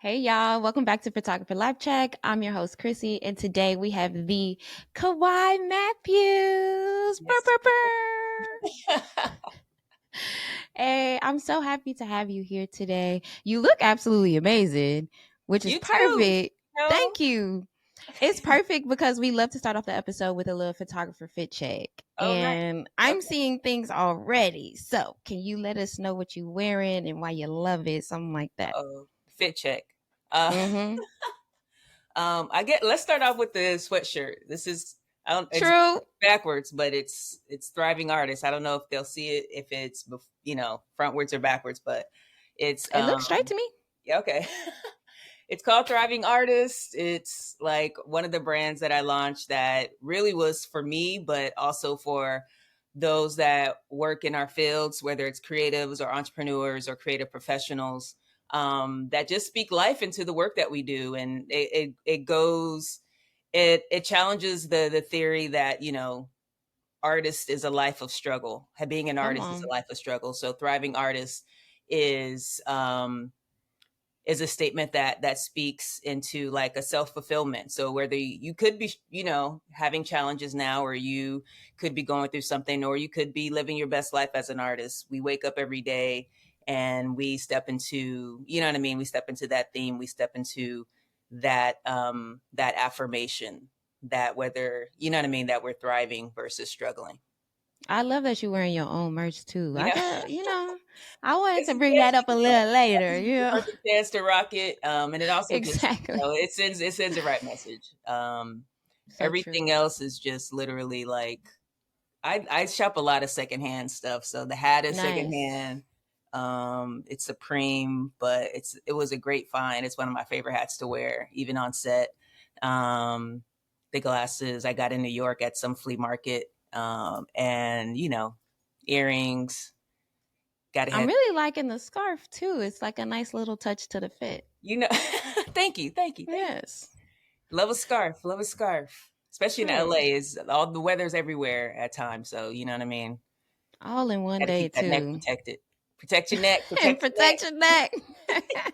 Hey y'all, welcome back to Photographer Life Check. I'm your host Qurissy, and today we have the Kawai Matthews. Brr, Yes. brr, brr. Hey, I'm so happy to have you here today. You look absolutely amazing, which is You too. perfect. No. Thank you. It's perfect because we love to start off the episode with a little photographer fit check. Oh, nice. And I'm Okay. seeing things already. So, can you let us know what you're wearing and why you love it? Something like that. Oh, fit check. Uh, Mm-hmm. let's start off with the sweatshirt. This is, I don't, it's True. backwards, but it's thriving artist. I don't know if they'll see it if it's, frontwards or backwards, but it's, It looks straight to me. yeah, okay. It's called Thriving Artist. It's like one of the brands that I launched that really was for me, but also for those that work in our fields, whether it's creatives or entrepreneurs or creative professionals, that just speak life into the work that we do. And it challenges the theory that, artist is a life of struggle. Being an Come artist is a on. life of struggle. So Thriving Artist is, is a statement that speaks into like a self-fulfillment. So whether you could be, having challenges now, or you could be going through something, or you could be living your best life as an artist. We wake up every day and we step into, you know what I mean? We step into that theme. We step into that affirmation that whether, you know what I mean, that we're thriving versus struggling. I love that you're wearing your own merch too. You I know, got, I wanted it's to bring that up a little later, this is the perfect chance to rock it. And it also just, Exactly. it sends the right message. So true. Everything else is just literally like, I shop a lot of secondhand stuff. So the hat is Nice. secondhand. It's Supreme, but it was a great find. It's one of my favorite hats to wear, even on set. The glasses I got in New York at some flea market. And earrings. Got to I'm have, really liking the scarf too. It's like a nice little touch to the fit. you know. Thank you, thank you, thank you. Yes. Love a scarf. Love a scarf. Especially in True. LA, is all the weather's everywhere at times. So you know what I mean. All in one Got to day keep that neck too. protected. Protect your neck. And Protect your neck. protect your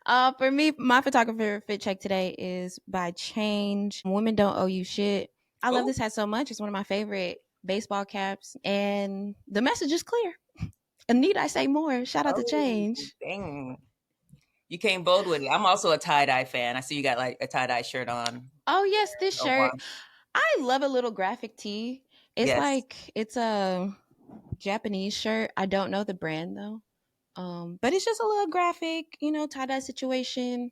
neck. For me, my photographer fit check today is by Change. Women don't owe you shit. I love Oh, this hat so much. It's one of my favorite baseball caps, and the message is clear. And need I say more? Shout out to oh, Change. dang! You came bold with it. I'm also a tie dye fan. I see you got like a tie dye shirt on. Oh yes, this Oh, wow. shirt. I love a little graphic tee. It's Yes, like it's a Japanese shirt. I don't know the brand though. But it's just a little graphic, tie dye situation.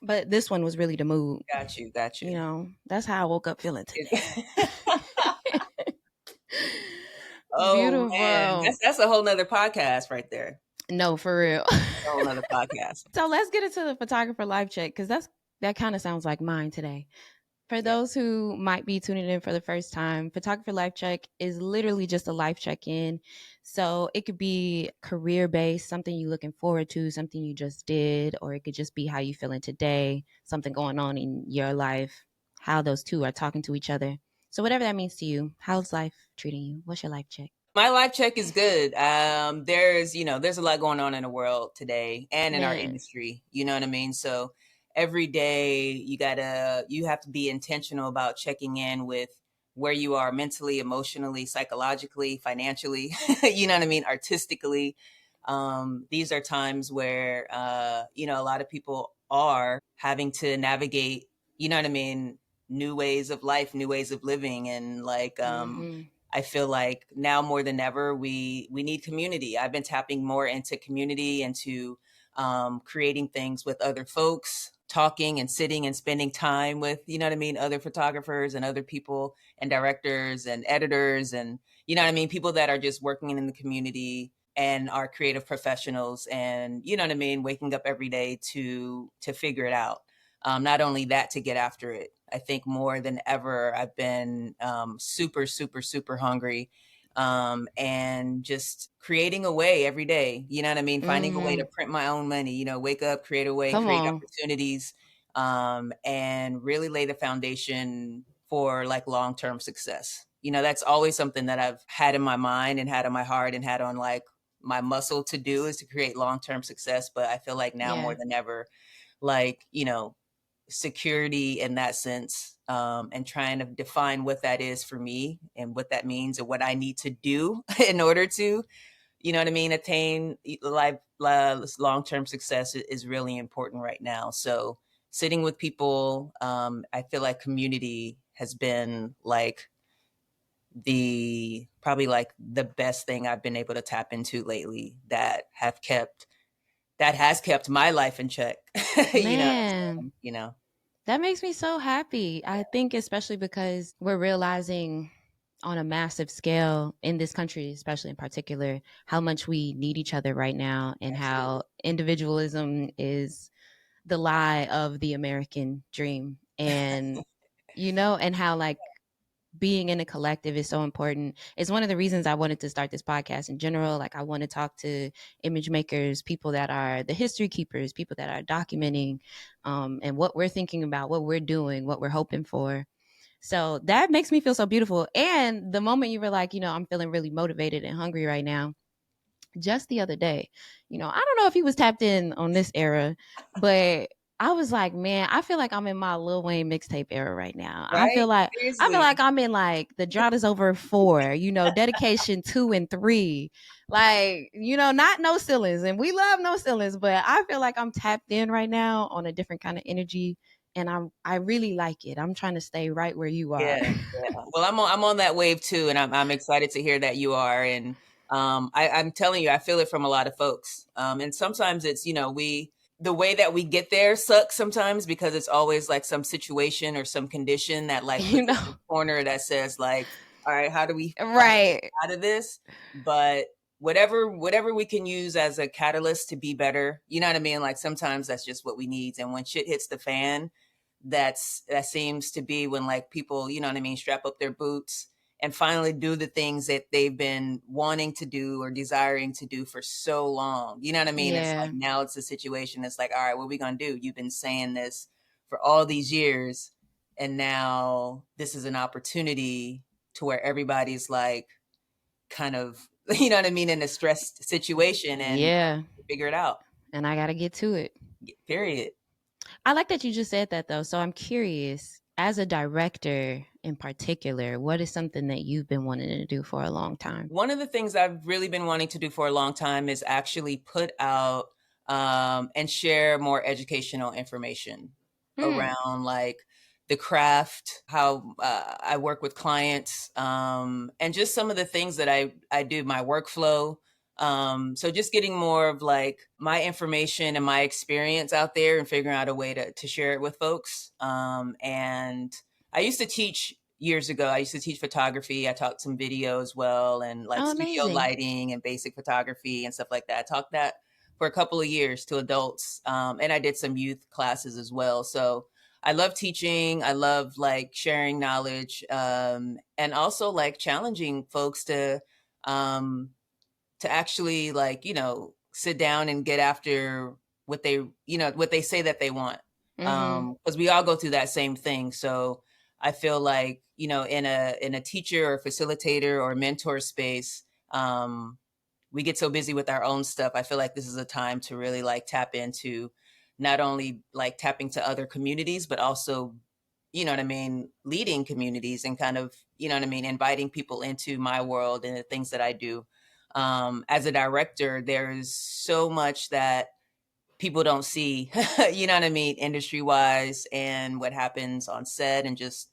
But this one was really the mood. got you, got you. That's how I woke up feeling today. Oh man, Beautiful. that's a whole nother podcast right there. No, for real. A whole nother podcast. So let's get into the photographer life check because that kind of sounds like mine today. For Yeah. those who might be tuning in for the first time, Photographer Life Check is literally just a life check in. So it could be career based, something you're looking forward to, something you just did, or it could just be how you feeling today, something going on in your life, how those two are talking to each other. So whatever that means to you, how's life treating you? What's your life check? My life check is good. There's a lot going on in the world today and in our Yes. industry. You know what I mean? So every day you have to be intentional about checking in with where you are mentally, emotionally, psychologically, financially, you know what I mean, artistically. These are times where a lot of people are having to navigate, you know what I mean, new ways of life, new ways of living, and like Mm-hmm. I feel like now more than ever, we need community. I've been tapping more into community, into creating things with other folks, talking and sitting and spending time with, you know what I mean, other photographers and other people and directors and editors and, you know what I mean, people that are just working in the community and are creative professionals and, you know what I mean, waking up every day to figure it out. Not only that, to get after it. I think more than ever, I've been super, super, super hungry, and just creating a way every day. You know what I mean? Finding a way to Mm-hmm. print my own money, wake up, create a way, Come create on. opportunities, and really lay the foundation for like long-term success. That's always something that I've had in my mind and had on my heart and had on like my muscle to do, is to create long-term success. But I feel like now more Yeah. than ever, like, security in that sense, and trying to define what that is for me and what that means and what I need to do in order to, attain life, long-term success is really important right now. So sitting with people, I feel like community has been like probably like the best thing I've been able to tap into lately, that has kept my life in check. Man, You know. that makes me so happy. I think especially because we're realizing on a massive scale in this country, especially in particular, how much we need each other right now and Absolutely. how individualism is the lie of the American dream. And and how like being in a collective is so important. It's one of the reasons I wanted to start this podcast in general. Like, I want to talk to image makers, people that are the history keepers, people that are documenting, and what we're thinking about, what we're doing, what we're hoping for. So that makes me feel so beautiful. And the moment you were like, I'm feeling really motivated and hungry right now, just the other day, I don't know if he was tapped in on this era, but I was like, man, I feel like I'm in my Lil Wayne mixtape era right now. I feel Right? like I feel Seriously. like I'm in like the drought is over 4, dedication 2 and 3. Like, not no ceilings. And we love no ceilings, but I feel like I'm tapped in right now on a different kind of energy. And I really like it. I'm trying to stay right where you are. Yeah, yeah. Well, I'm on that wave too, and I'm excited to hear that you are. And I'm telling you, I feel it from a lot of folks. And sometimes it's, the way that we get there sucks sometimes, because it's always like some situation or some condition that like you puts us know? in a corner that says like, all right, how do we find Right. out of this? But whatever we can use as a catalyst to be better, you know what I mean? Like sometimes that's just what we need. And when shit hits the fan, that seems to be when like people, you know what I mean, strap up their boots and finally do the things that they've been wanting to do or desiring to do for so long. You know what I mean? It's like Yeah. now it's a situation. It's like, all right, what are we gonna do? You've been saying this for all these years, and now this is an opportunity to where everybody's like kind of, you know what I mean, in a stressed situation, and Yeah. figure it out. And I got to get to it. Period. I like that you just said that though. So I'm curious, as a director in particular, what is something that you've been wanting to do for a long time? One of the things I've really been wanting to do for a long time is actually put out, and share more educational information Hmm. around like the craft, how I work with clients, and just some of the things that I do, my workflow. So just getting more of like my information and my experience out there and figuring out a way to share it with folks. And I used to teach years ago. I used to teach photography. I taught some video as well, and like Oh, studio amazing. lighting and basic photography and stuff like that. I taught that for a couple of years to adults. And I did some youth classes as well. So I love teaching. I love like sharing knowledge, and also like challenging folks um, to actually like, sit down and get after what they say that they want. Mm-hmm. Because we all go through that same thing. So I feel like, in a teacher or facilitator or mentor space, we get so busy with our own stuff. I feel like this is a time to really like tap into, not only like tapping to other communities, but also, you know what I mean, leading communities and kind of, you know what I mean, inviting people into my world and the things that I do. As a director, there's so much that people don't see, you know what I mean, industry wise, and what happens on set, and just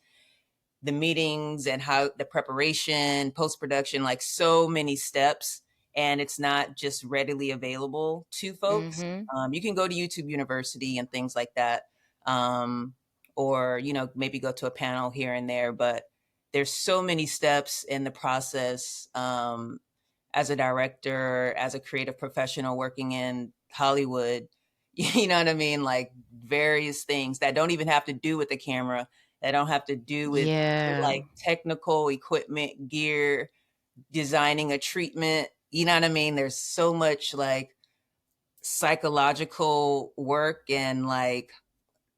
the meetings and how the preparation, post production, like so many steps. And it's not just readily available to folks. Mm-hmm. You can go to YouTube University and things like that. Um, or, maybe go to a panel here and there, but there's so many steps in the process. As a director, as a creative professional working in Hollywood, you know what I mean? Like various things that don't even have to do with the camera, that don't have to do with Yeah. like technical equipment, gear, designing a treatment. You know what I mean? There's so much like psychological work and like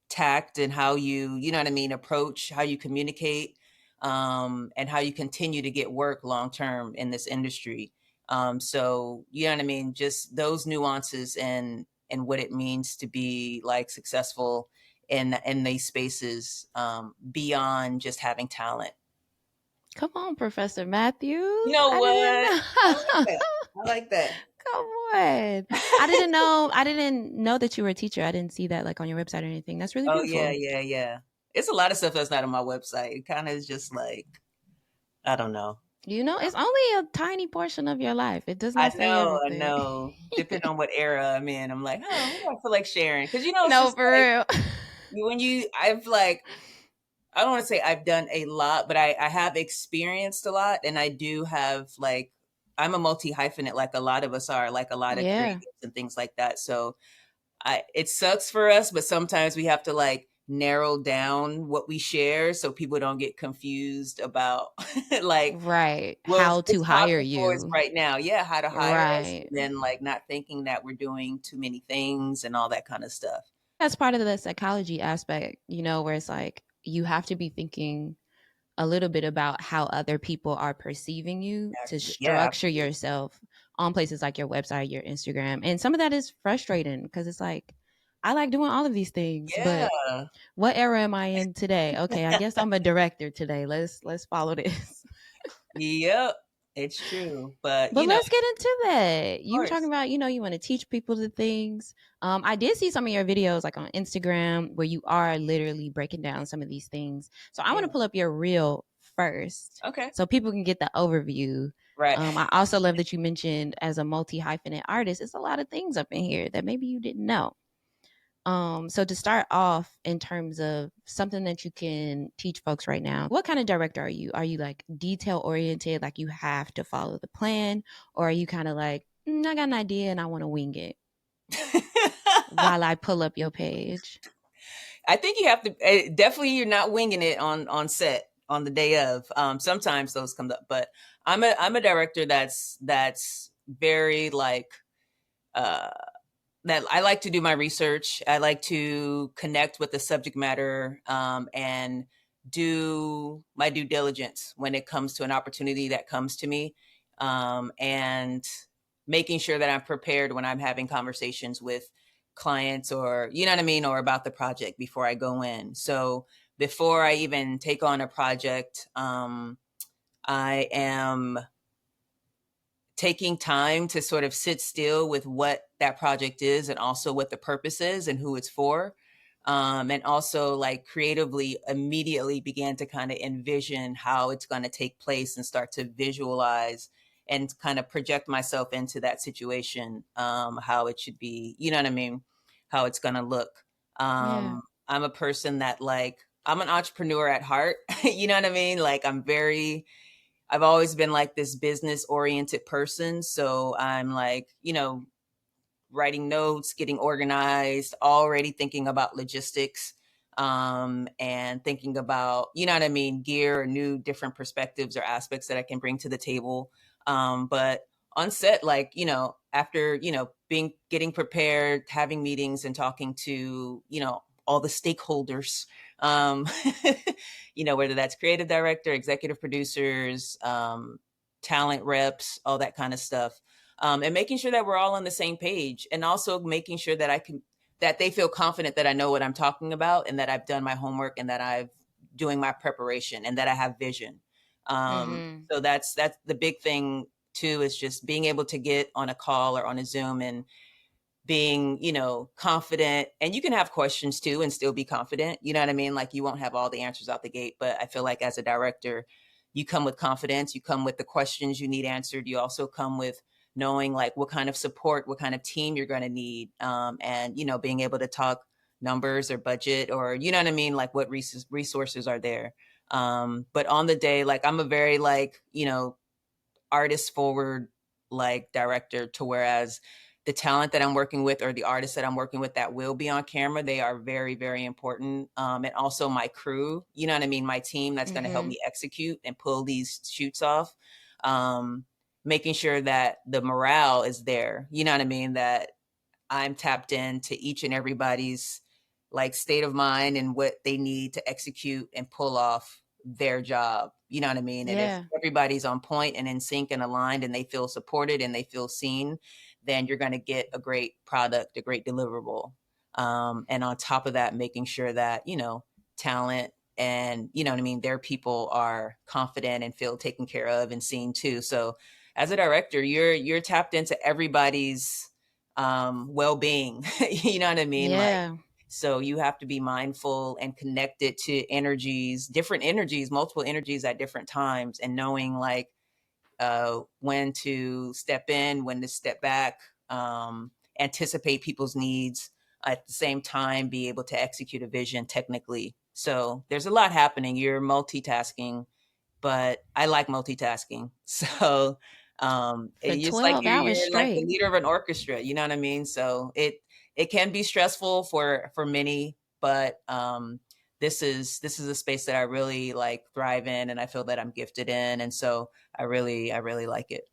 tact, and how you know what I mean, approach, how you communicate, and how you continue to get work long term in this industry. So you know what I mean? Just those nuances and what it means to be like successful in these spaces, beyond just having talent. Come on, Professor Matthews. You know I what? didn't I like know. that. I like that. Come on. I didn't know that you were a teacher. I didn't see that like on your website or anything. That's really Oh yeah, beautiful. yeah, yeah. It's a lot of stuff that's not on my website. It kind of is just like, I don't know. It's only a tiny portion of your life. It does I not say know, I everything. know. Depending on what era I'm in, I'm like, oh, what do I feel like sharing? Because it's No, just for like real. I've like, I don't want to say I've done a lot, but I have experienced a lot, and I do have like, I'm a multi hyphenate, like a lot of us are, like a lot of Yeah. creatives and things like that. So it sucks for us, but sometimes we have to like narrow down what we share so people don't get confused about like, Right. well, How what's to hire popping for us you. right now. Yeah, how to hire us, Right. and then like not thinking that we're doing too many things and all that kind of stuff. That's part of the psychology aspect, where it's like you have to be thinking a little bit about how other people are perceiving you to Yeah, structure yourself on places like your website, your Instagram. And some of that is frustrating because it's like, I like doing all of these things, yeah, but what era am I in today? Okay, I guess I'm a director today. Let's follow this. yep. It's true, but But of let's get into that. You were talking course, about, you want to teach people the things. I did see some of your videos like on Instagram where you are literally breaking down some of these things. So I want to yeah. pull up your reel first Okay, so people can get the overview. right. I also love that you mentioned as a multi hyphenate artist, it's a lot of things up in here that maybe you didn't know. So to start off in terms of something that you can teach folks right now, what kind of director are you? Are you like detail oriented, like you have to follow the plan, or are you kind of like, I got an idea and I want to wing it while I pull up your page? I think you have to, definitely you're not winging it on set on the day of. Sometimes those come up, but I'm a director that's very like, uh that I like to do my research. I like to connect with the subject matter, and do my due diligence when it comes to an opportunity that comes to me, and making sure that I'm prepared when I'm having conversations with clients, or you know what I mean, or about the project before I go in. So before I even take on a project, I am taking time to sort of sit still with what that project is, and also what the purpose is and who it's for. And also like creatively immediately began to kind of envision how it's going to take place and start to visualize and kind of project myself into that situation, how it should be, you know what I mean, how it's going to look. Yeah. I'm a person that like, I'm an entrepreneur at heart. You know what I mean, like I've always been like this business oriented person. So I'm like, writing notes, getting organized, already thinking about logistics, and thinking about, you know what I mean, gear or new different perspectives or aspects that I can bring to the table. But on set, like, after, getting prepared, having meetings and talking to, all the stakeholders, um, whether that's creative director, executive producers, talent reps, all that kind of stuff, and making sure that we're all on the same page, and also making sure that they feel confident that I know what I'm talking about, and that I've done my homework, and that I've doing my preparation, and that I have vision. Mm-hmm. So that's the big thing too, is just being able to get on a call or on a Zoom and being, confident. And you can have questions too and still be confident. You know what I mean? Like you won't have all the answers out the gate, but I feel like as a director, you come with confidence, you come with the questions you need answered. You also come with knowing like what kind of support, what kind of team you're going to need. And, being able to talk numbers or budget, or, you know what I mean? Like what resources are there. But on the day, like I'm a very like, artist forward like director, to whereas the talent that I'm working with, or the artists that I'm working with that will be on camera, they are very, very important. And also my crew, you know what I mean? My team that's going to help Mm-hmm. me execute and pull these shoots off. Um, Making sure that the morale is there, you know what I mean? That I'm tapped into each and everybody's like state of mind and what they need to execute and pull off their job. You know what I mean? And if Yeah. everybody's on point and in sync and aligned and they feel supported and they feel seen, then you're going to get a great product, a great deliverable. And on top of that, making sure that, talent and, you know what I mean, their people are confident and feel taken care of and seen too. So as a director, you're tapped into everybody's well-being. You know what I mean? Like, Yeah. so you have to be mindful and connected to energies, different energies, multiple energies at different times, and knowing like when to step in, when to step back, anticipate people's needs, at the same time be able to execute a vision technically. So there's a lot happening. You're multitasking, but I like multitasking. So For it's like 12 hours you're like the straight. leader of an orchestra, you know what I mean? So it can be stressful for many, but this is a space that I really like thrive in, and I feel that I'm gifted in, and so I really like it.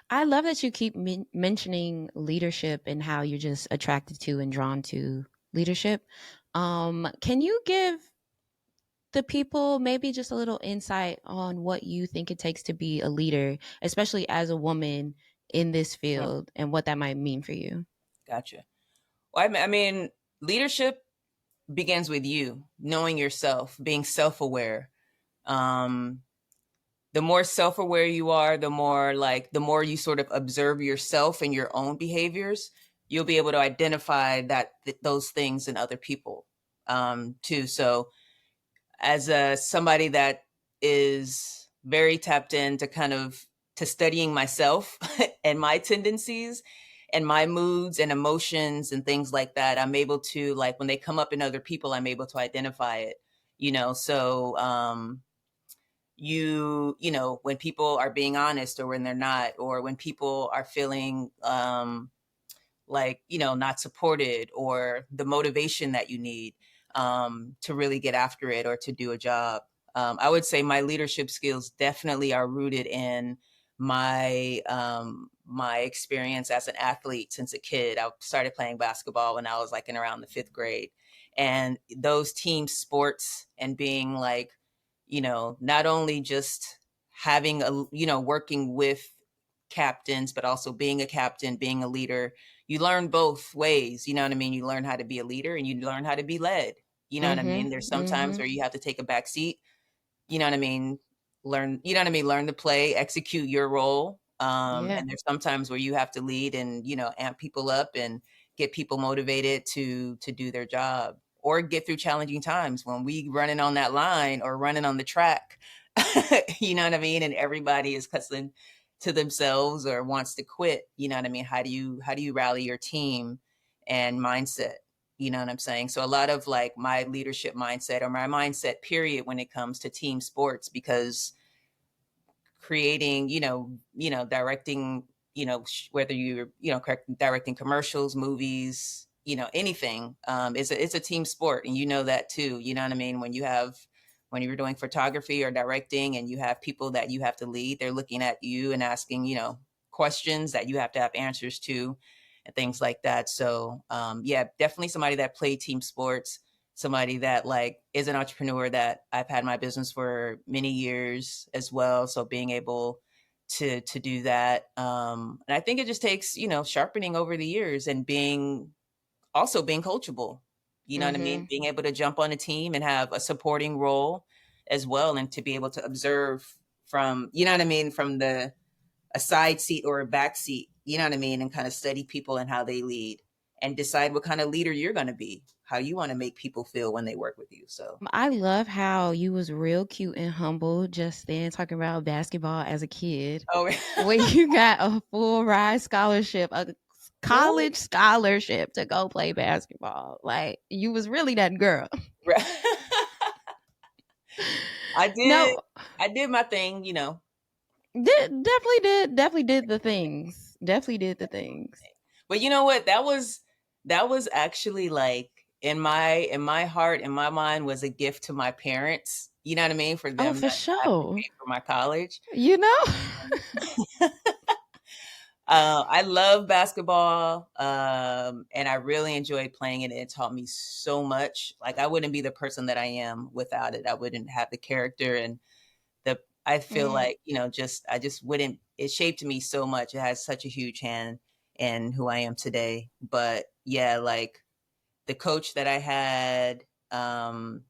I love that you keep mentioning leadership and how you're just attracted to and drawn to leadership. Can you give the people maybe just a little insight on what you think it takes to be a leader, especially as a woman in this Mhm. field, and what that might mean for you? Gotcha. Well, I mean, leadership begins with you knowing yourself, being self-aware. Um, the more self-aware you are, the more you sort of observe yourself and your own behaviors, you'll be able to identify those things in other people too. So as somebody that is very tapped into kind of to studying myself and my tendencies and my moods and emotions and things like that, I'm able to, like, when they come up in other people, I'm able to identify it, so when people are being honest or when they're not, or when people are feeling like, not supported, or the motivation that you need to really get after it or to do a job. I would say my leadership skills definitely are rooted in my experience as an athlete since a kid. I started playing basketball when I was like in around the fifth grade, and those team sports and being like, not only just having working with captains, but also being a captain, being a leader. You learn both ways. You know what I mean? You learn how to be a leader and you learn how to be led. You know what I Mm-hmm. mean? There's some times Mm-hmm. where you have to take a back seat. You know what I mean? Learn to play, execute your role. Yeah. And there's sometimes where you have to lead and, amp people up and get people motivated to do their job, or get through challenging times when we running on that line or running on the track. You know what I mean? And everybody is cussing to themselves or wants to quit. You know what I mean? How do you rally your team and mindset? You know what I'm saying? So a lot of like my leadership mindset, or my mindset period, when it comes to team sports, because creating, directing, whether you're, directing commercials, movies, anything, it's a team sport. And you know that too. You know what I mean? When you're doing photography or directing and you have people that you have to lead, they're looking at you and asking, questions that you have to have answers to and things like that. So, yeah, definitely somebody that played team sports, somebody that like is an entrepreneur, that I've had my business for many years as well. So being able to do that. And I think it just takes, sharpening over the years and being coachable. You know what I mean? Mm-hmm. Being able to jump on a team and have a supporting role as well, and to be able to observe from, you know what I mean, from a side seat or a back seat, you know what I mean, and kind of study people and how they lead and decide what kind of leader you're going to be, how you want to make people feel when they work with you. So, I love how you was real cute and humble just then talking about basketball as a kid. oh, When you got a full ride scholarship, a really? college scholarship to go play basketball. Like you was really that girl. I did, No, I did my thing. definitely did the things. Definitely did the things. But you know what? That was actually like in my heart, in my mind, was a gift to my parents. You know what I mean? For Oh, them not for to have to sure. pay for my college. You know? I love basketball, and I really enjoyed playing it. It taught me so much. Like, I wouldn't be the person that I am without it. I wouldn't have the character and I feel Mm-hmm. like, I just wouldn't, it shaped me so much. It has such a huge hand in who I am today. But yeah, like the coach that I had,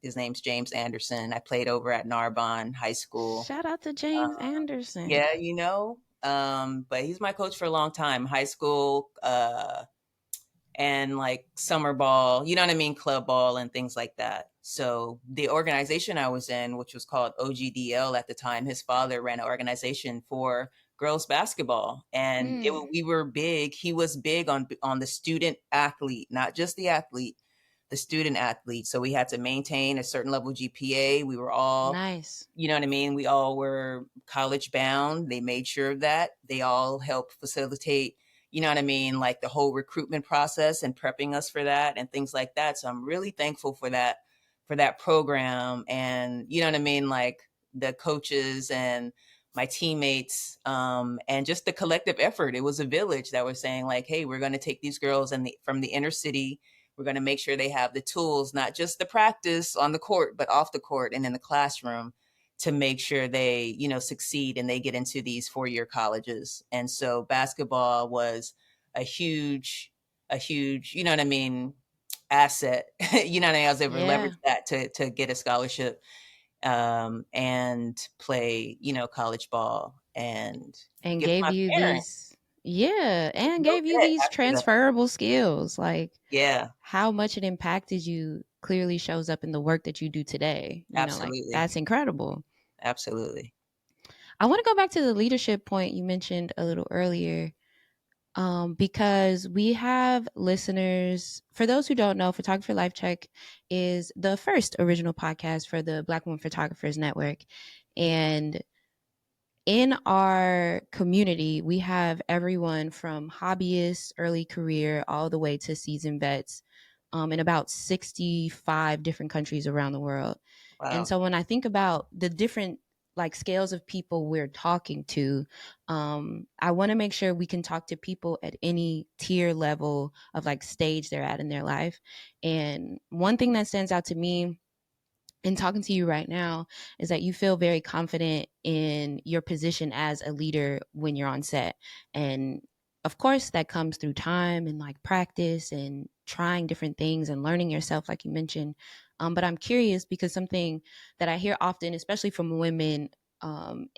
his name's James Anderson. I played over at Narbonne High School. Shout out to James Anderson. Yeah, but he's my coach for a long time, high school, and like summer ball, you know what I mean? Club ball and things like that. So the organization I was in, which was called OGDL at the time, his father ran an organization for girls basketball, and Mm, we were big. He was big on the student athlete, not just the athlete, the student athlete. So we had to maintain a certain level GPA. We were all, nice. you know what I mean? We all were college bound. They made sure of that. They all helped facilitate, you know what I mean, like the whole recruitment process and prepping us for that and things like that. So I'm really thankful for that program, and you know what I mean, like the coaches and my teammates, and just the collective effort. It was a village that was saying like, hey, we're going to take these girls from the inner city. We're going to make sure they have the tools, not just the practice on the court, but off the court and in the classroom, to make sure they, succeed and they get into these 4-year colleges. And so basketball was a huge, you know what I mean, asset. You know what I mean? I was able to leverage Yeah. that to get a scholarship, and play, college ball and And give gave my you parents these, yeah, and no gave you debt these after that. transferable skills. Like Yeah, how much it impacted you clearly shows up in the work that you do today. Like absolutely. that's incredible. Absolutely. I want to go back to the leadership point you mentioned a little earlier, because we have listeners. For those who don't know, Photographer Life Check is the first original podcast for the Black Women Photographers Network. And in our community, we have everyone from hobbyists, early career, all the way to seasoned vets, in about 65 different countries around the world. And Wow. so when I think about the different like scales of people we're talking to, I want to make sure we can talk to people at any tier level of like stage they're at in their life. And one thing that stands out to me in talking to you right now is that you feel very confident in your position as a leader when you're on set. And of course, that comes through time and like practice and trying different things and learning yourself, like you mentioned. But I'm curious because something that I hear often, especially from women,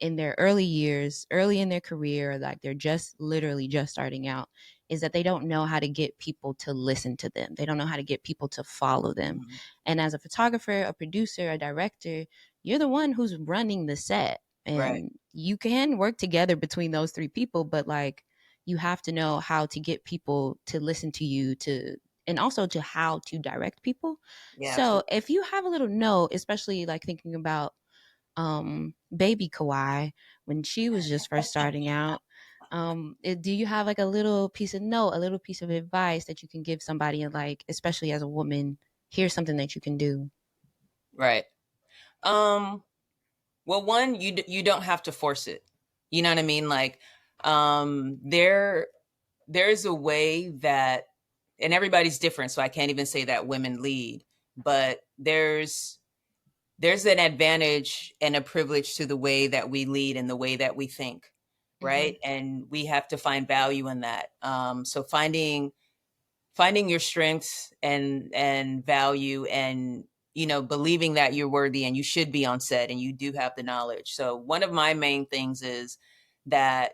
in their early years, early in their career, like they're just literally just starting out, is that they don't know how to get people to listen to them. They don't know how to get people to follow them. Mhm. And as a photographer, a producer, a director, you're the one who's running the set. Right. And you can work together between those three people, but like you have to know how to get people to listen to you, to and also to how to direct people. Yeah, So absolutely. if you have a little note, especially like thinking about baby Kawai when she was just first starting out, do you have like a little piece of note, a little piece of advice that you can give somebody, and like especially as a woman, here's something that you can do? Right. Um, well, one, you don't have to force it. You know what I mean? Like, there's a way that, and everybody's different, so I can't even say that women lead, but there's an advantage and a privilege to the way that we lead and the way that we think, Mm-hmm. right? And we have to find value in that. So finding your strengths and value, and believing that you're worthy and you should be on set and you do have the knowledge. So one of my main things is that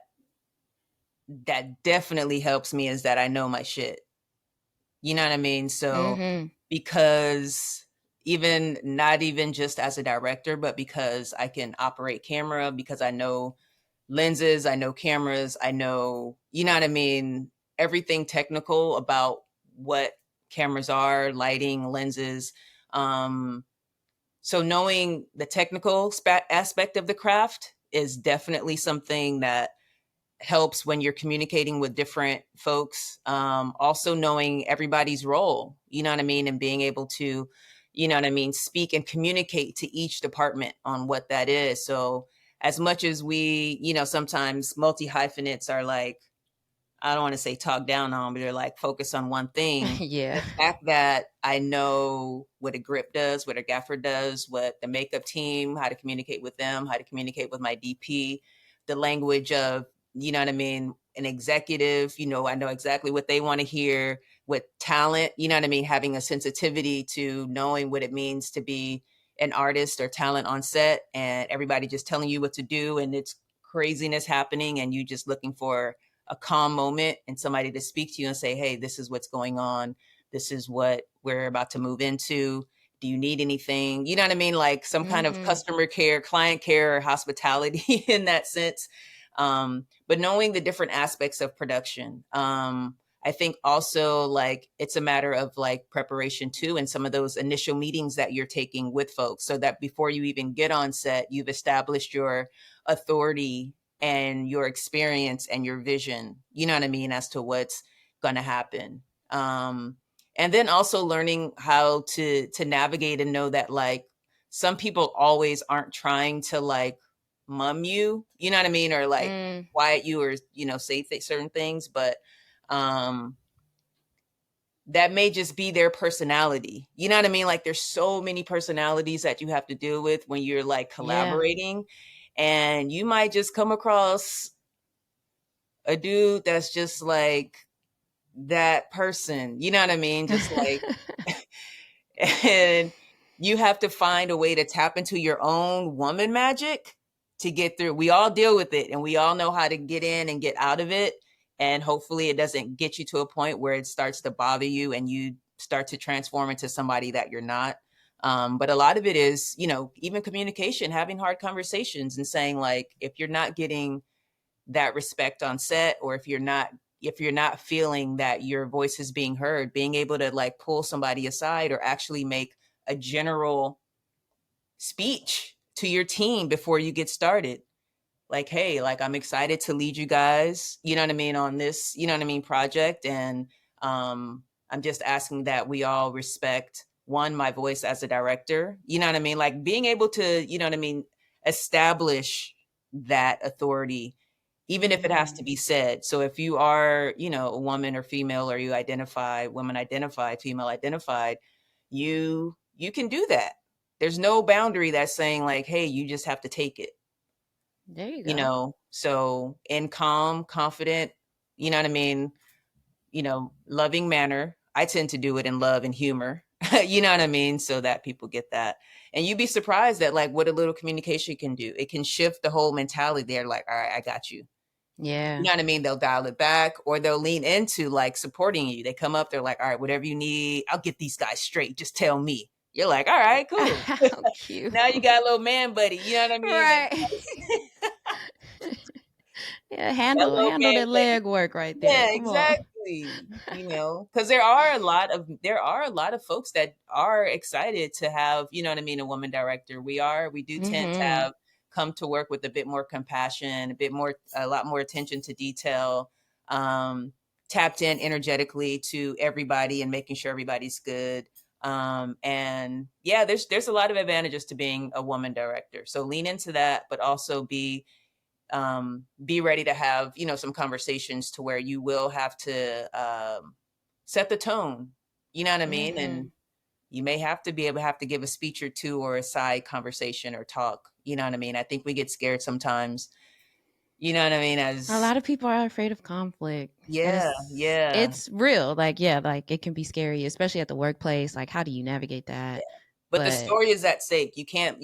definitely helps me is that I know my shit. You know what I mean? So Mm-hmm. because even not even just as a director, but because I can operate camera, because I know lenses, I know cameras, I know, you know what I mean, everything technical about what cameras are, lighting, lenses. Um, so knowing the technical aspect of the craft is definitely something that helps when you're communicating with different folks. Also knowing everybody's role, you know what I mean, and being able to, you know what I mean, speak and communicate to each department on what that is. So as much as we, sometimes multi hyphenates are like, I don't want to say talk down on, but they're like focused on one thing. Yeah. The fact that I know what a grip does, what a gaffer does, what the makeup team, how to communicate with them, how to communicate with my DP, the language of, you know what I mean, an executive, you know, I know exactly what they want to hear. With talent, you know what I mean, having a sensitivity to knowing what it means to be an artist or talent on set, and everybody just telling you what to do, and it's craziness happening, and you just looking for a calm moment and somebody to speak to you and say, hey, this is what's going on. This is what we're about to move into. Do you need anything? You know what I mean? Like some kind of Mm-hmm. customer care, client care, or hospitality in that sense. But knowing the different aspects of production. I think also like it's a matter of like preparation too, and some of those initial meetings that you're taking with folks, so that before you even get on set, you've established your authority and your experience and your vision, you know what I mean, as to what's going to happen. And then also learning how to navigate and know that like some people always aren't trying to like mum you, you know what I mean, or like Mm, quiet you, or you know, say certain things, but um that may just be their personality. You know what I mean? Like there's so many personalities that you have to deal with when you're like yeah. collaborating, and you might just come across a dude that's just like that person. You know what I mean? Just like and you have to find a way to tap into your own woman magic to get through. We all deal with it, and we all know how to get in and get out of it. And hopefully it doesn't get you to a point where it starts to bother you and you start to transform into somebody that you're not. But a lot of it is, you know, even communication, having hard conversations and saying like, if you're not getting that respect on set, or if you're not feeling that your voice is being heard, being able to like pull somebody aside or actually make a general speech to your team before you get started, like, hey, like I'm excited to lead you guys, you know what I mean, on this, you know what I mean, project. And I'm just asking that we all respect, one, my voice as a director, you know what I mean, like being able to, you know what I mean, establish that authority, even if it has to Mm, be said. So if you are, you know, a woman or female, or you identify women identified, female identified, you can do that. There's no boundary that's saying like, hey, you just have to take it, there you you go. know. So in calm, confident, you know what I mean, you know, loving manner. I tend to do it in love and humor, you know what I mean, so that people get that. And you'd be surprised at like what a little communication can do. It can shift the whole mentality. They're like, all right, I got you. You Yeah. know what I mean? They'll dial it back, or they'll lean into like supporting you. They come up, they're like, all right, whatever you need, I'll get these guys straight. Just tell me. You're like, all right, cool. How cute. Now you got a little man buddy. You know what I mean? That, Right. Yeah, that handle little handle man that buddy. leg work right there. Yeah, Come on. exactly. You know, because there are a lot of folks that are excited to have, you know what I mean, a woman director. We do tend to Mhm. have come to work with a bit more compassion, a lot more attention to detail, um, tapped in energetically to everybody and making sure everybody's good. And yeah, there's a lot of advantages to being a woman director. So lean into that, but also be ready to have, you know, some conversations to where you will have to set the tone, you know what I mean, and Mhm. you may have to be able to have to give a speech or two, or a side conversation or talk, you know what I mean. I think we get scared sometimes, you know what I mean, A as lot of people are afraid of conflict, and yeah, yeah. it's real. Like, yeah, like it can be scary, especially at the workplace. Like, how do you navigate that? But the But story is at stake. You can't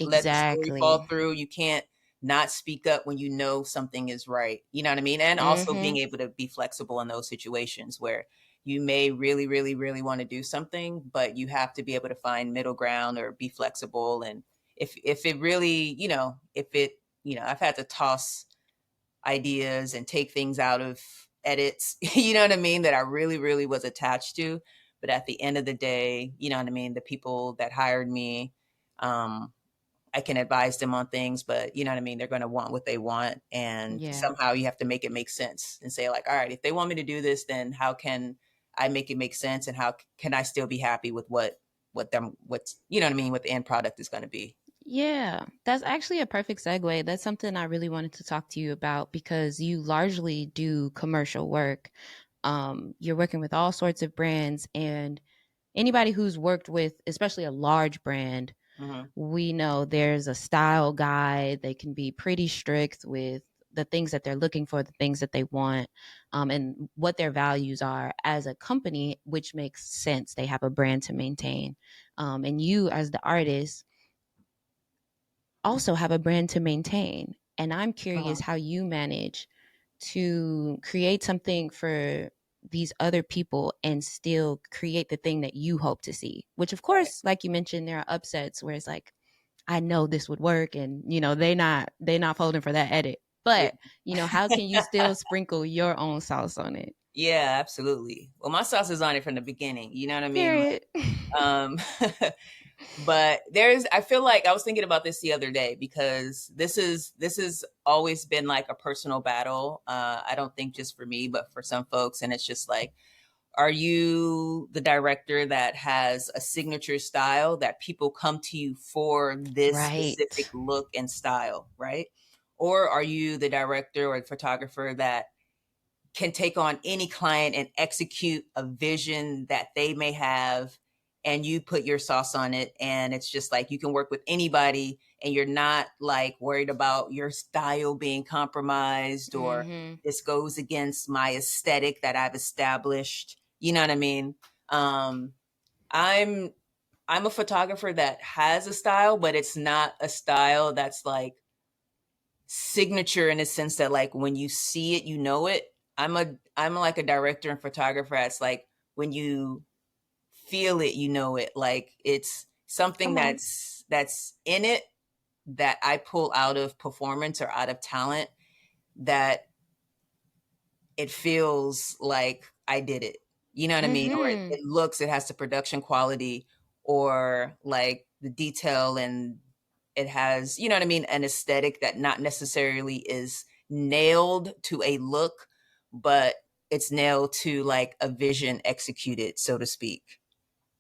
let the story fall exactly. through. You can't not speak up when you know something is right. You know what I mean? And also being Mhm. able to be flexible in those situations where you may really, really, really want to do something, but you have to be able to find middle ground or be flexible. And if it really, if it, I've had to toss ideas and take things out of edits, you know what I mean, that I really, really was attached to. But at the end of the day, you know what I mean, the people that hired me, um, I can advise them on things, but you know what I mean, they're going to want what they want. And Yeah. somehow you have to make it make sense and say, like, all right, if they want me to do this, then how can I make it make sense? And how can I still be happy with what's, you know what I mean, what the end product is going to be? Yeah, that's actually a perfect segue. That's something I really wanted to talk to you about because you largely do commercial work. You're working with all sorts of brands, and anybody who's worked with, especially a large brand, Mm-hmm. we know there's a style guide. They can be pretty strict with the things that they're looking for, the things that they want, and what their values are as a company, which makes sense. They have a brand to maintain. And you, as the artist, also have a brand to maintain. And I'm curious Uh-huh. how you manage to create something for these other people and still create the thing that you hope to see. Which, of Right. course, like you mentioned, there are upsets where it's like, I know this would work, and they not folding for that edit. Yeah. But how can you still sprinkle your own sauce on it? Yeah, absolutely. Well, my sauce is on it from the beginning. You know what I mean? Period. Um, but I feel like I was thinking about this the other day because this has always been like a personal battle. I don't think just for me, but for some folks. And it's just like, are you the director that has a signature style that people come to you for this specific Right. look and style, right? Or are you the director or the photographer that can take on any client and execute a vision that they may have, and you put your sauce on it, and it's just like you can work with anybody and you're not like worried about your style being compromised or Mm-hmm. this goes against my aesthetic that I've established. You know what I mean? um i'm I'm a photographer that has a style, but it's not a style that's like signature in a sense that like when you see it, you know it. I'm like a director and photographer. It's like when you feel it, you know it. Like it's something Come on. that's in it that I pull out of performance or out of talent, that it feels like I did it. You know what I mean? Or Mm-hmm. it has the production quality or like the detail, and it has, you know what I mean, an aesthetic that not necessarily is nailed to a look, but it's nailed to like a vision executed, so to speak.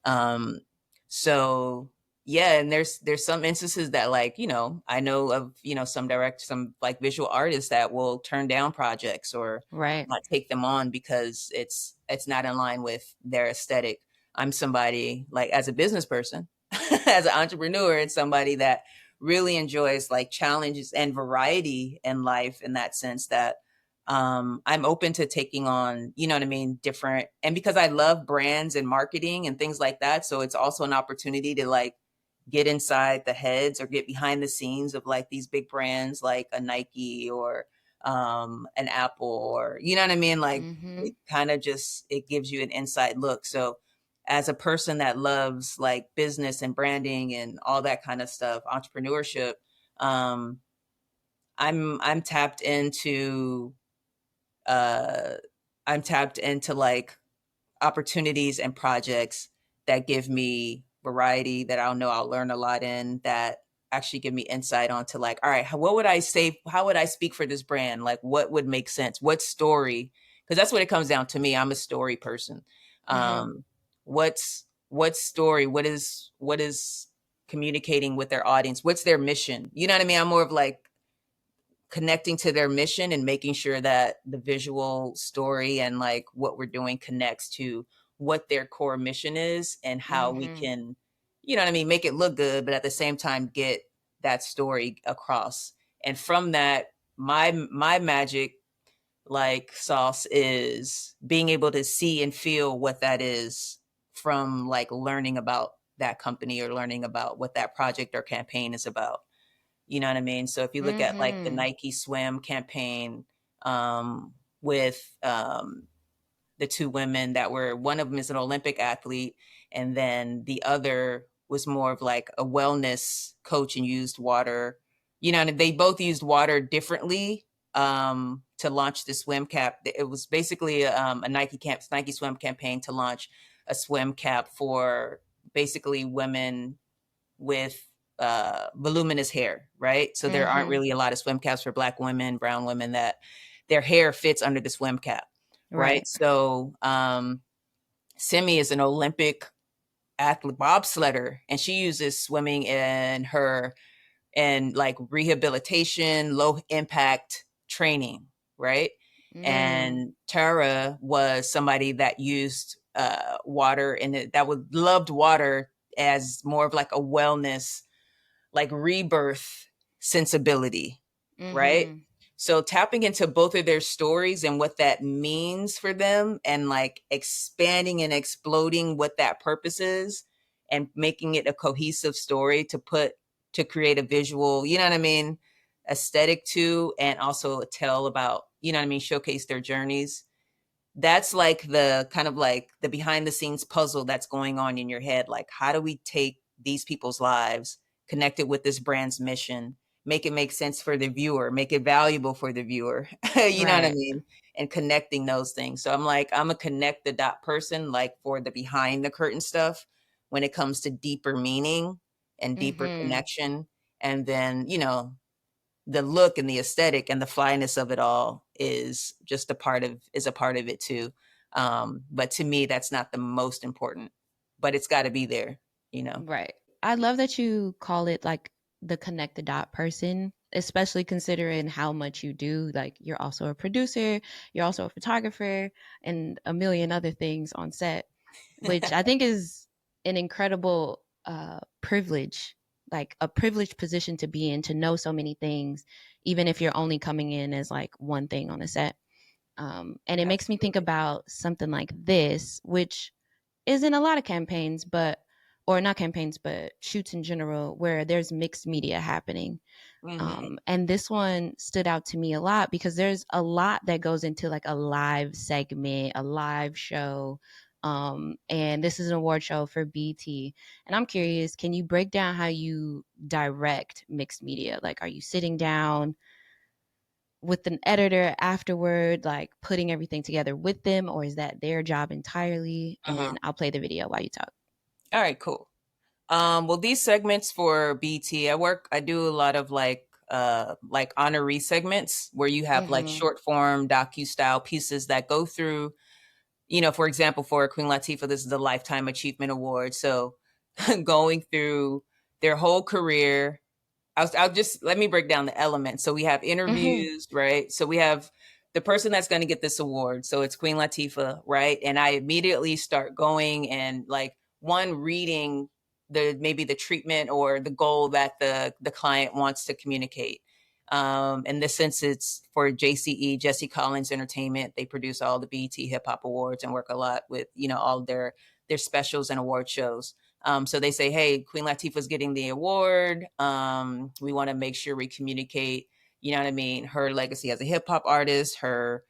Um, so yeah, and there's some instances that like, I know of, some like visual artists that will turn down projects or Right. not take them on because it's not in line with their aesthetic. I'm somebody like as a business person, as an entrepreneur, it's somebody that really enjoys like challenges and variety in life in that sense that I'm open to taking on, you know what I mean, different. And because I love brands and marketing and things like that, so it's also an opportunity to like get inside the heads or get behind the scenes of like these big brands like a Nike or an Apple, or you know what I mean, like Mm-hmm. it kind of just it gives you an inside look. So as a person that loves like business and branding and all that kind of stuff, entrepreneurship, um I'm tapped into uh I'm tapped into like opportunities and projects that give me variety, that I'll know I'll learn a lot in, that actually give me insight onto like, all right, what would I say? How would I speak for this brand? Like what would make sense? What story? Because that's what it comes down to me. I'm a story person. Mm-hmm. What story? What is communicating with their audience? What's their mission? You know what I mean? I'm more of like connecting to their mission and making sure that the visual story and like what we're doing connects to what their core mission is and how we Mm-hmm. can, you know what I mean, make it look good, but at the same time get that story across. And from that, my magic like sauce is being able to see and feel what that is from like learning about that company or learning about what that project or campaign is about. You know what I mean? So if you look at like the Mm-hmm. Nike swim campaign, with the two women that were, one of them is an Olympic athlete, and then the other was more of like a wellness coach and used water. You know, and they both used water differently to launch the swim cap. It was basically a Nike swim campaign to launch a swim cap for basically women with voluminous hair, right? So there aren't Mm-hmm. really a lot of swim caps for Black women, brown women that their hair fits under the swim cap, right? Right. So Simi is an Olympic athlete, bobsledder, and she uses swimming in her. and like rehabilitation, low impact training, right? Mm. And Tara was somebody that used water and that would loved water as more of like a wellness, like rebirth sensibility, right? Mm-hmm. So tapping into both of their stories and what that means for them and like expanding and exploding what that purpose is and making it a cohesive story to create a visual, you know what I mean, aesthetic to, and also tell about, you know what I mean, showcase their journeys. That's like the kind of like the behind the scenes puzzle that's going on in your head. Like, how do we take these people's lives, connect it with this brand's mission, make it make sense for the viewer, make it valuable for the viewer, you know what I Right. mean? And connecting those things. So I'm like, I'm a connect the dot person, like for the behind the curtain stuff when it comes to deeper meaning and deeper Mm-hmm. connection. And then, you know, the look and the aesthetic and the flyness of it all is just a part of it too. But to me, that's not the most important, but it's got to be there, you know. Right. I love that you call it like the connect the dot person, especially considering how much you do. Like you're also a producer, you're also a photographer, and a million other things on set, which I think is an incredible privilege, like a privileged position to be in, to know so many things, even if you're only coming in as like one thing on a set. And it makes me think Absolutely. about something like this, which is in a lot of campaigns, but or not campaigns, but shoots in general, where there's mixed media happening. Hmm. And this one stood out to me a lot because there's a lot that goes into like a live segment, a live show. And this is an award show for BT. And I'm curious, can you break down how you direct mixed media? Like, are you sitting down with an editor afterward, like putting everything together with them, or is that their job entirely? And Uh-huh. then I'll play the video while you talk. All right, cool. Well, these segments for BT, I do a lot of like honoree segments where you have like Mm-hmm. short form docu style pieces that go through, you know, for example, for Queen Latifah, this is the Lifetime Achievement Award. So going through their whole career, I'll just let me break down the elements. So we have Mm-hmm. interviews, right? So we have the person that's going to get this award. So it's Queen Latifah, right? And I immediately start going and like one reading the maybe the treatment or the goal that the client wants to communicate. In this sense, it's for JCE, Jesse Collins Entertainment. They produce all the BET Hip Hop Awards and work a lot with, you know, all their specials and award shows. So they say, hey, Queen Latifah's getting the award. We want to make sure we communicate, you know what I mean, her legacy as a hip hop artist, her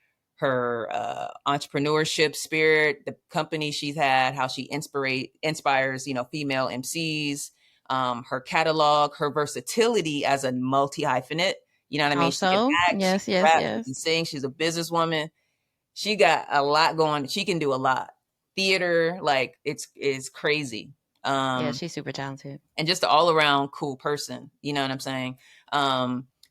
entrepreneurship spirit, the company she's had, how she inspires, you know, female MCs, her catalog, her versatility as a multi hyphenate. You know what I mean? She can Also, act, she yes, can yes, rap, she yes. can sing. She's a businesswoman. She got a lot going. She can do a lot. Theater, like it's crazy. Yeah, Um, she's super talented. and just an all around cool person. You know what I'm saying?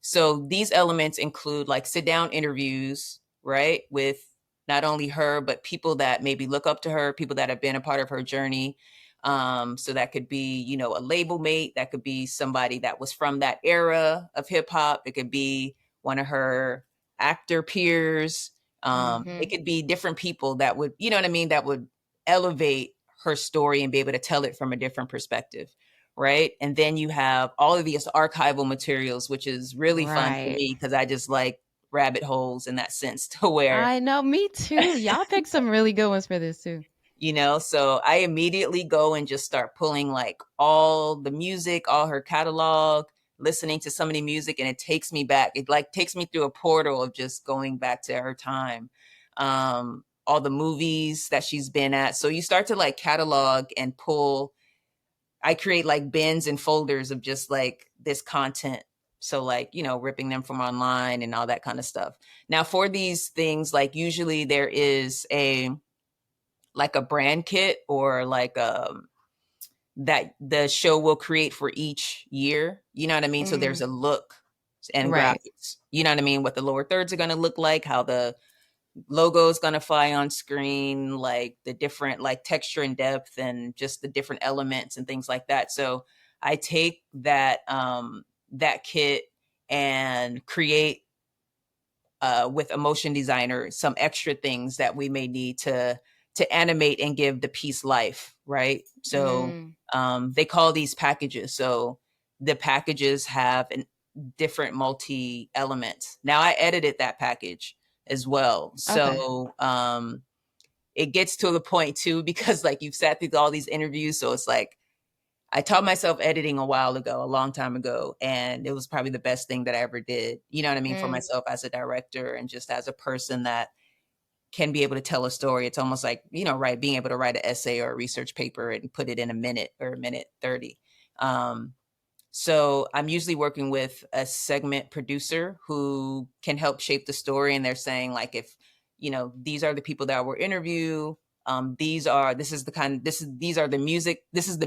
So these elements include like sit down interviews, right? With not only her, but people that maybe look up to her, people that have been a part of her journey. So that could be, you know, a label mate, that could be somebody that was from that era of hip hop. It could be one of her actor peers. It Mm-hmm. could be different people that would, you know what I mean, that would elevate her story and be able to tell it from a different perspective, right? And then you have all of these archival materials, which is really fun for Right. me because I just like rabbit holes in that sense to where, I know, me too. Y'all picked some really good ones for this too. you know, so I immediately go and just start pulling like all the music, all her catalog, listening to some of the music, and it takes me back. It like takes me through a portal of just going back to her time. All the movies that she's been at. So you start to like catalog and pull. I create like bins and folders of just like this content. So like, you know, ripping them from online and all that kind of stuff. Now for these things, like usually there is a like a brand kit or like that the show will create for each year. You know what I mean? So there's Mm, a look and right. graphics. You know what I mean? What the lower thirds are going to look like, how the logo is going to fly on screen, like the different like texture and depth and just the different elements and things like that. So I take that kit and create with a motion designer some extra things that we may need to animate and give the piece life, right? So Mm. they call these packages. So the packages have different multi elements. Now I edited that package as well. Okay. So it gets to the point too, because like you've sat through all these interviews. So it's like, I taught myself editing a while ago, a long time ago, and it was probably the best thing that I ever did. You know what I mean? For Mm. myself as a director and just as a person that can be able to tell a story. It's almost like, right, being able to write an essay or a research paper and put it in a minute or a minute 30. So I'm usually working with a segment producer who can help shape the story. And they're saying like, if, these are the people that were interviewed. These are the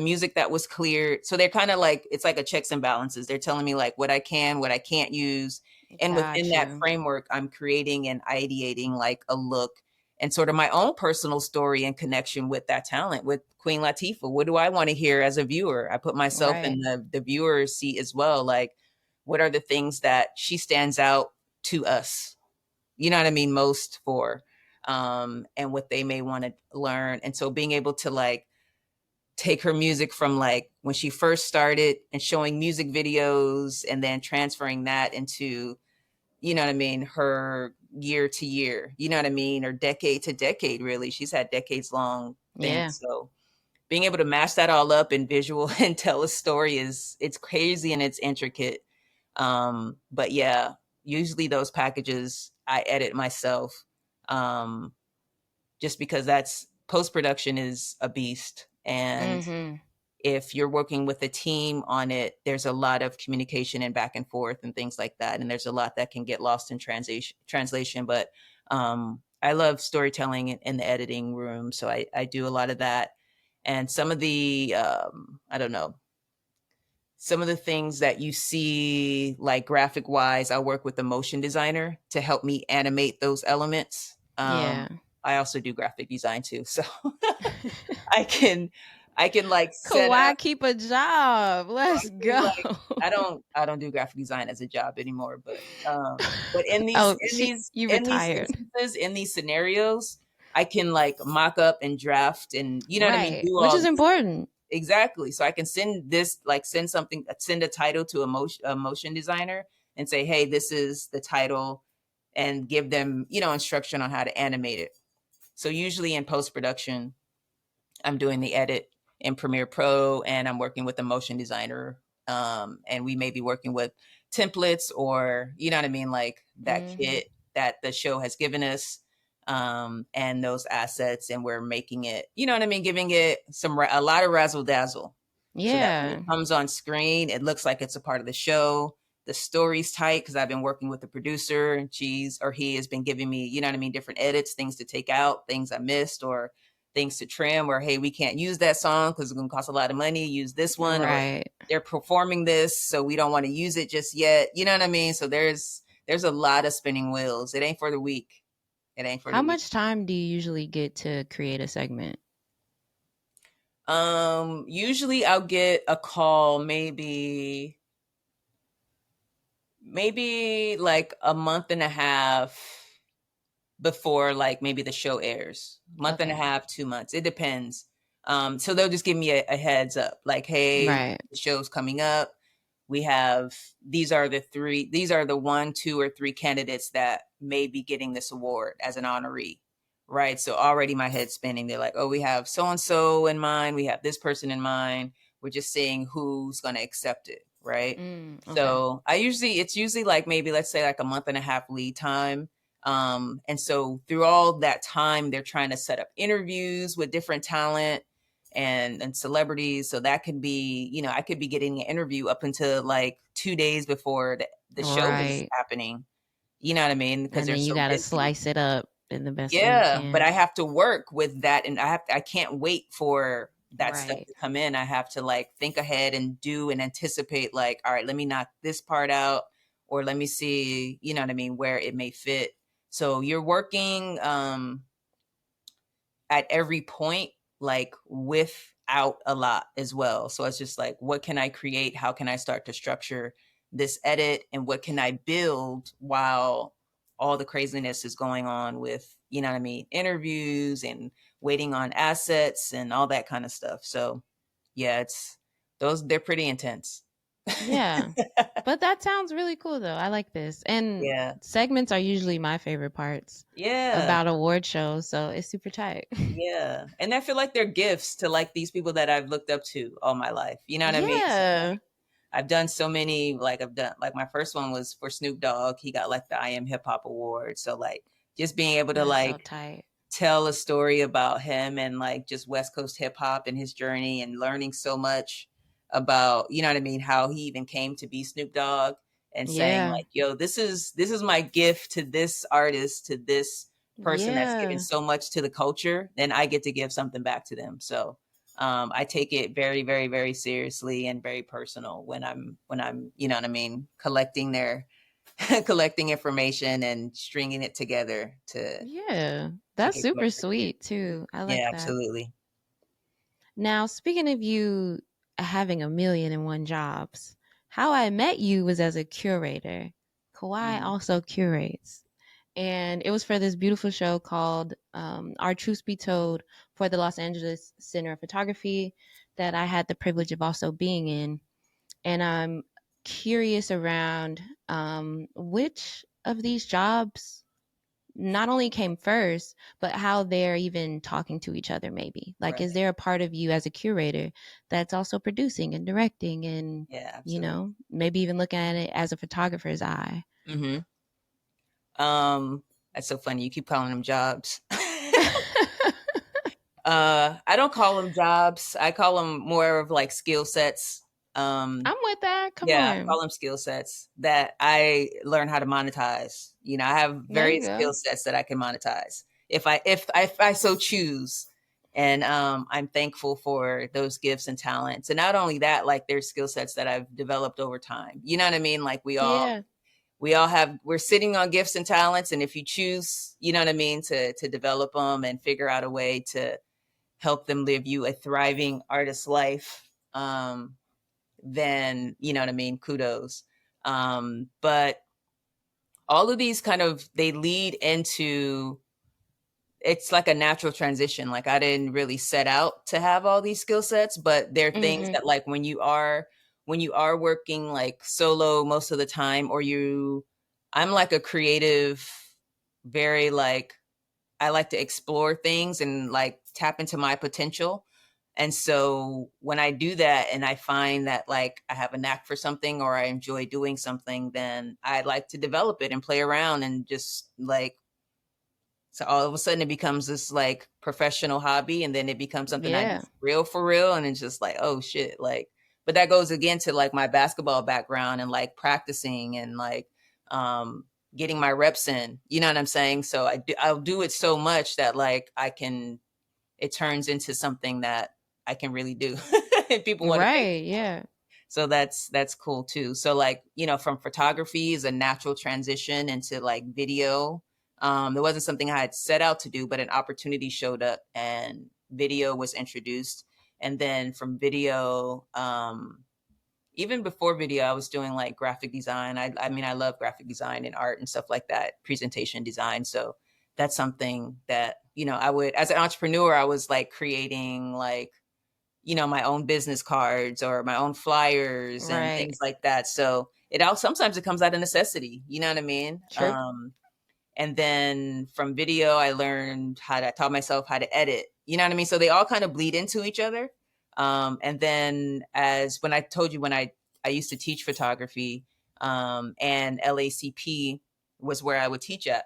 music that was cleared. So they're kind of like, it's like a checks and balances. They're telling me like what I can, what I can't use. And within Got that you. framework, I'm creating and ideating like a look and sort of my own personal story and connection with that talent, with Queen Latifah. What do I want to hear as a viewer? I put myself in Right. the viewer's seat as well. Like, what are the things that she stands out to us? You know what I mean? Most for, and what they may want to learn. And so being able to like take her music from like when she first started and showing music videos and then transferring that into, you know what I mean, her year to year, you know what I mean, or decade to decade, really. She's had decades long Yeah. things. So being able to mash that all up in visual and tell a story it's crazy and it's intricate. But yeah, usually those packages I edit myself. Um, just because that's post production is a beast. And Mm-hmm. if you're working with a team on it, there's a lot of communication and back and forth and things like that. And there's a lot that can get lost in translation. But I love storytelling in the editing room. So I do a lot of that. And some of the, I don't know, some of the things that you see like graphic wise, I work with the motion designer to help me animate those elements. Yeah. I also do graphic design too. So I can like set up. Kawhi, keep a job. Let's Honestly, go. like I don't do graphic design as a job anymore, but in these Oh, you in these retired. instances, in these scenarios, I can like mock up and draft and you know what I mean, Right. do Which all is this. important. Exactly. So I can send a title to a motion designer and say, "Hey, this is the title," and give them, instruction on how to animate it. So usually in post-production, I'm doing the edit in Premiere Pro and I'm working with a motion designer. And we may be working with templates or, you know what I mean, like that Mm-hmm. kit that the show has given us, and those assets. And we're making it, you know what I mean, giving it a lot of razzle dazzle so that when it Yeah. comes on screen, it looks like it's a part of the show. The story's tight because I've been working with the producer and he has been giving me, you know what I mean, different edits, things to take out, things I missed, or things to trim, or hey, we can't use that song because it's going to cost a lot of money. Use this one, or Right. they're performing this, so we don't want to use it just yet. You know what I mean? So there's a lot of spinning wheels. It ain't for the weak. It ain't for How the weak. much time do you usually get to create a segment? Usually I'll get a call maybe like a month and a half before like maybe the show airs. Month and a Okay. half, 2 months. It depends. So they'll just give me a heads up, like, hey, Right. the show's coming up. We have these are the one, two, or three candidates that may be getting this award as an honoree. Right. So already my head's spinning. They're like, oh, we have so and so in mind, we have this person in mind. We're just seeing who's gonna accept it. Right. Okay. So it's usually like maybe let's say like a month and a half lead time. And so through all that time, they're trying to set up interviews with different talent and celebrities. So that could be, I could be getting an interview up until like 2 days before the show is Right. happening. You know what I mean? Because And they're then you so got to busy. slice it up in the best way you Yeah, but can. I have to work with that, and I can't wait for that stuff Right. to come in. I have to like think ahead and do and anticipate like, all right, let me knock this part out, or let me see, you know what I mean, where it may fit. So you're working at every point, like without a lot as well. So it's just like, what can I create? How can I start to structure this edit and what can I build while all the craziness is going on with, you know what I mean, interviews and waiting on assets and all that kind of stuff. So yeah, they're pretty intense. Yeah. But that sounds really cool though. I like this. And Yeah. segments are usually my favorite parts Yeah. about award shows, so it's super tight. Yeah. And I feel like they're gifts to like these people that I've looked up to all my life. You know what I mean? So Yeah. I've done so many, like I've done, like my first one was for Snoop Dogg. He got like the I Am Hip Hop Award. So like just being able to That's so like tight. tell a story about him and like just West Coast hip hop and his journey and learning so much about, you know what I mean, how he even came to be Snoop Dogg and saying Yeah. like, yo, this is my gift to this artist, to this person that's given Yeah. so much to the culture, then I get to give something back to them. So I take it very, very, very seriously and very personal when I'm, you know what I mean, collecting their collecting information and stringing it together Yeah. to That's get super closer to. sweet too. I like Yeah, that. absolutely. Now, speaking of you having a million and one jobs, how I met you was as a curator. Kawai Mhm. also curates. And it was for this beautiful show called Our Truth Be Told for the Los Angeles Center of Photography that I had the privilege of also being in. And I'm curious around which of these jobs not only came first, but how they're even talking to each other, maybe. Like, is Right. there a part of you as a curator that's also producing and directing and, Yeah, absolutely. maybe even looking at it as a photographer's eye? Mhm. That's so funny. You keep calling them jobs. I don't call them jobs. I call them more of like skill sets. Um, I'm with that. Come yeah, I call on. them skill sets that I learn how to monetize. You know, I have There you various go. skill sets that I can monetize if I so choose. And I'm thankful for those gifts and talents. And not only that, like there's skill sets that I've developed over time. You know what I mean? Like Yeah. we're sitting on gifts and talents, and if you choose, you know what I mean, to develop them and figure out a way to help them live you a thriving artist life, then you know what I mean, kudos. But all of these kind of they lead into, it's like a natural transition. Like I didn't really set out to have all these skill sets, but they're things Mm-mm. that like when you are working like solo most of the time, or I'm like a creative, very like I like to explore things and like tap into my potential. And so when I do that and I find that like I have a knack for something or I enjoy doing something, then I like to develop it and play around and just like, so all of a sudden it becomes this like professional hobby, and then it becomes something I do Yeah. for real. And it's just like, oh shit. Like, but that goes again to like my basketball background and like practicing and like um getting my reps in. You know what I'm saying? So I'll do it so much that like it turns into something that I can really do and people want to pay me Right. for. Yeah. So that's cool too. So like, you know, from photography is a natural transition into like video. It wasn't something I had set out to do, but an opportunity showed up and video was introduced. And then from video, even before video, I was doing like graphic design. I mean, I love graphic design and art and stuff like that, presentation design. So that's something that, you know, I would, as an entrepreneur, I was like creating like, you know, my own business cards or my own flyers and Right. things like that. So it all sometimes it comes out of necessity. You know what I mean? True. And then from video, I taught myself how to edit. You know what I mean? So they all kind of bleed into each other. And then as when I told you when I used to teach photography, and LACP was where I would teach at.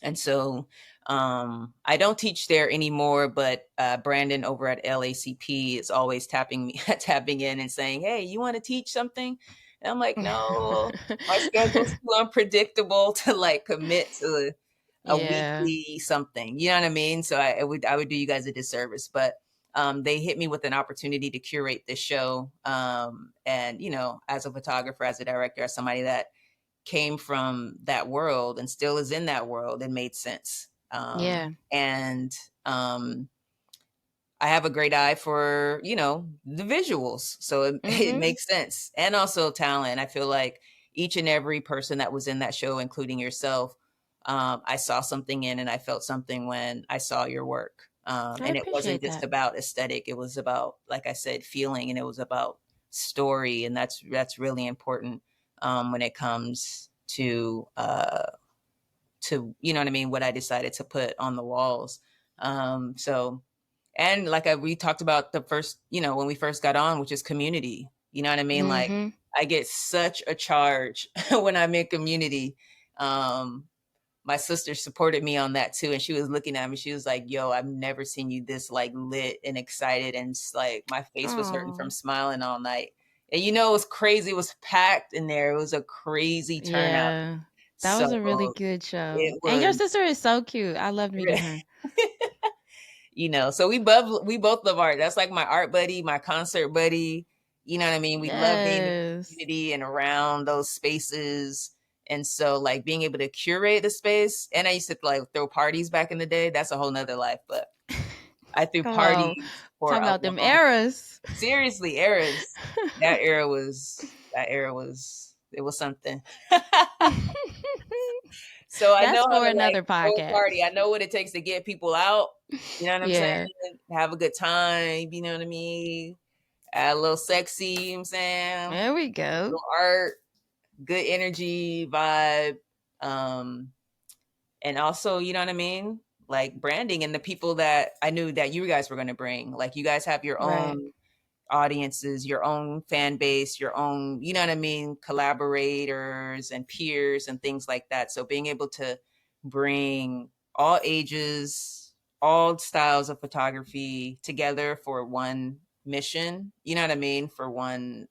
And so I don't teach there anymore, but Brandon over at LACP is always tapping in and saying, "Hey, you want to teach something?" And I'm like, "No, my schedule's too unpredictable to like commit to a Yeah. weekly something." You know what I mean? So I would do you guys a disservice, but they hit me with an opportunity to curate this show. And you know, as a photographer, as a director, as somebody that came from that world and still is in that world, it made sense. Yeah. And I have a great eye for, the visuals. So it Mm-hmm. makes sense. And also talent. I feel like each and every person that was in that show, including yourself, I saw something in and I felt something when I saw your work. I And it wasn't appreciate just that. about aesthetic. It was about, like I said, feeling, and it was about story. And that's really important when it comes to you know what I mean, what I decided to put on the walls. So and like we talked about the first, when we first got on, which is community. You know what I mean? Like Mm-hmm. I get such a charge when I'm in community. My sister supported me on that too, and she was looking at me. She was like, "Yo, I've never seen you this like lit and excited," and like my face was hurting from Oh, smiling all night. And it was crazy. It was packed in there. It was a crazy turnout. yeah. That So was a really good show. it And your was sister is so cute. I loved meeting her. so we both love art. That's like my art buddy, my concert buddy. You know what I mean? We love being in the Yes. community and around those spaces. And so like being able to curate the space. And I used to like throw parties back in the day. That's a whole nother life. But I threw Come on. parties for Talk a about them long eras. seriously, eras. That era was it was something. So I know That's how for to like another throw a party. podcast. I know what it takes to get people out. You know what I'm saying? Yeah. Have a good time. You know what I mean? Add a little sexy. You know what I'm saying? There we A go. little art, good energy, vibe, um, and also, you know what I mean? Like branding and the people that I knew that you guys were going to bring. Like you guys have your Right. own audiences, your own fan base, your own, you know what I mean, collaborators and peers and things like that. So being able to bring all ages, all styles of photography together for one mission, you know what I mean, for one,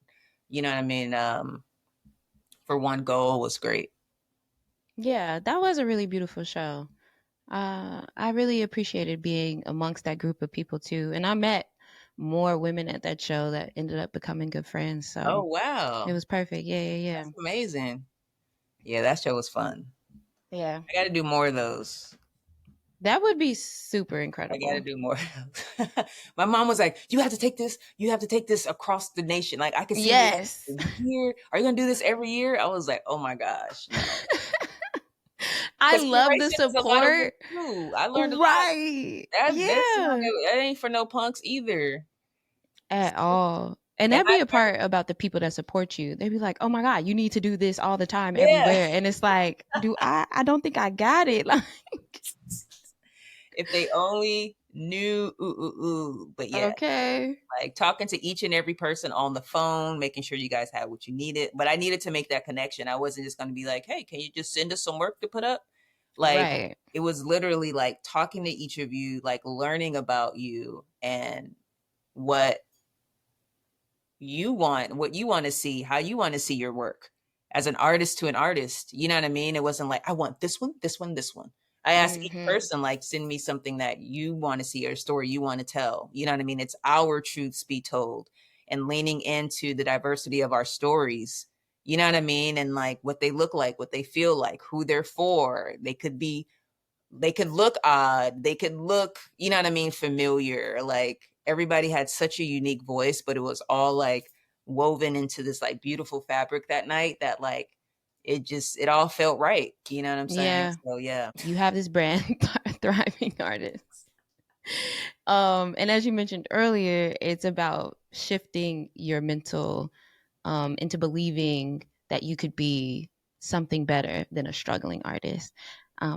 you know what I mean, for one goal was great. Yeah, that was a really beautiful show. I really appreciated being amongst that group of people too. And I met more women at that show that ended up becoming good friends. Oh So it wow. was perfect. Yeah, yeah, yeah. That's amazing. Yeah, that show was fun. Yeah. I got to do more of those. That would be super I got to incredible. do more. My mom was like, "You have to take this. You have to take this across the nation. Like I can see this Yes. every year. Are you gonna do this every year?" I was like, "Oh my gosh, no!" I Because love the curation is a lot of work support. too. I learned a lot. Right. That's not, Yeah. that ain't for no punks either. At all. And And that'd be a part about the people that support you. They'd be like, "Oh my god, you need to do this all the time, yeah, everywhere." And it's like, do I don't think I got it. Like, if they only knew, ooh, ooh, ooh. But yeah, okay. like talking to each and every person on the phone, making sure you guys had what you needed. But I needed to make that connection. I wasn't just going to be like, "Hey, can you just send us some work to put up?" Like Right. it was literally like talking to each of you, like learning about you and what what you want to see, how you want to see your work as an artist to an artist. You know what I mean? It wasn't like, I want this one, this one, this one. I asked each Mhm. person, like, send me something that you want to see or a story you want to tell. You know what I mean? It's our truths be told and leaning into the diversity of our stories. You know what I mean? And like what they look like, what they feel like, who they're for. They could look odd. They could look, you know what I mean, familiar. Like everybody had such a unique voice, but it was all like woven into this like beautiful fabric that night that like it all felt right. You know what I'm saying? Yeah. So yeah. You have this brand, thriving artists. And as you mentioned earlier, it's about shifting your mental into believing that you could be something better than a struggling artist,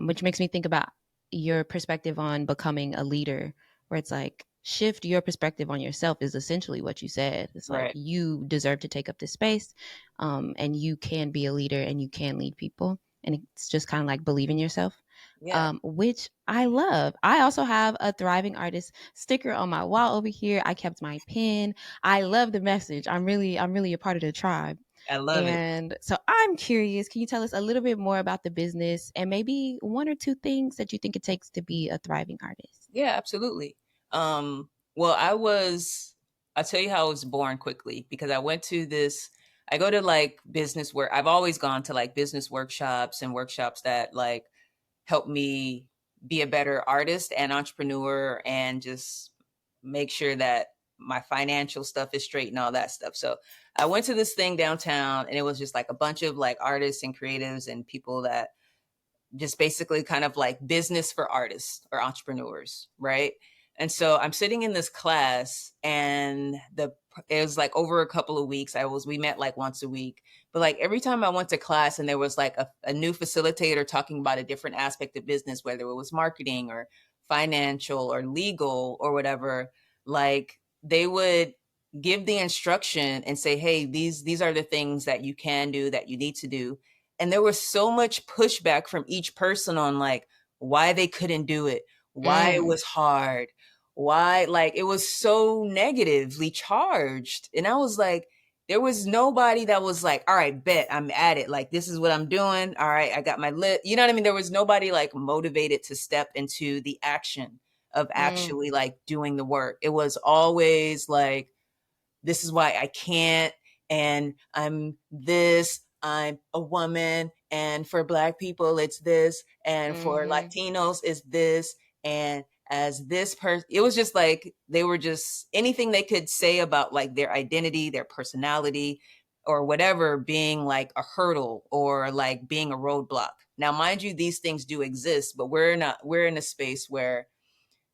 which makes me think about your perspective on becoming a leader, where it's like shift your perspective on yourself is essentially what you said. It's like Right. you deserve to take up this space, and you can be a leader and you can lead people. And it's just kind of like believe in yourself, Yeah. which I love. I also have a thriving artist sticker on my wall over here. I kept my pin. I love the message. I'm really a part of the tribe. I love it. And so I'm curious, can you tell us a little bit more about the business and maybe one or two things that you think it takes to be a thriving artist? Yeah, absolutely. Well, I'll tell you how I was born quickly because I go to like business where I've always gone to like business workshops and workshops that like help me be a better artist and entrepreneur and just make sure that my financial stuff is straight and all that stuff. So I went to this thing downtown, and it was just like a bunch of like artists and creatives and people that just basically kind of like business for artists or entrepreneurs, right? And so I'm sitting in this class, and it was like over a couple of weeks. We met like once a week, but like every time I went to class and there was like a new facilitator talking about a different aspect of business, whether it was marketing or financial or legal or whatever, like they would give the instruction and say, hey, these are the things that you can do, that you need to do. And there was so much pushback from each person on like why they couldn't do it, why it was hard, why, like, it was so negatively charged. And I was like, there was nobody that was like, all right, bet, I'm at it. Like, this is what I'm doing. All right, I got my lit. You know what I mean? There was nobody like motivated to step into the action of actually like doing the work. It was always like, this is why I can't, and I'm a woman, and for Black people it's this, and for Latinos it's this, and as this person, it was just like they were just anything they could say about like their identity, their personality, or whatever being like a hurdle or like being a roadblock. Now, mind you, these things do exist, but we're in a space where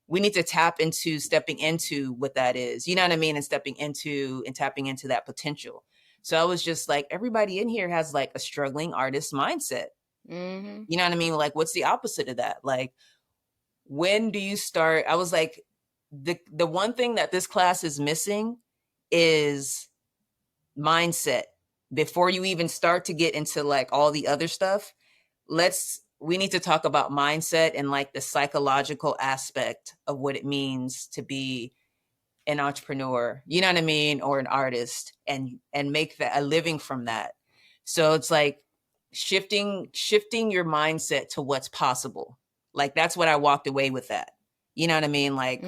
we need to tap into stepping into what that is, you know what I mean? And tapping into that potential. So I was just like, everybody in here has like a struggling artist mindset. You know what I mean? Like, what's the opposite of that? Like, when do you start? I was like, the one thing that this class is missing is mindset. Before you even start to get into like all the other stuff, we need to talk about mindset and like the psychological aspect of what it means to be an entrepreneur, you know what I mean, or an artist, and make that a living from that. So it's like shifting your mindset to what's possible. Like, that's what I walked away with that. You know what I mean? Like,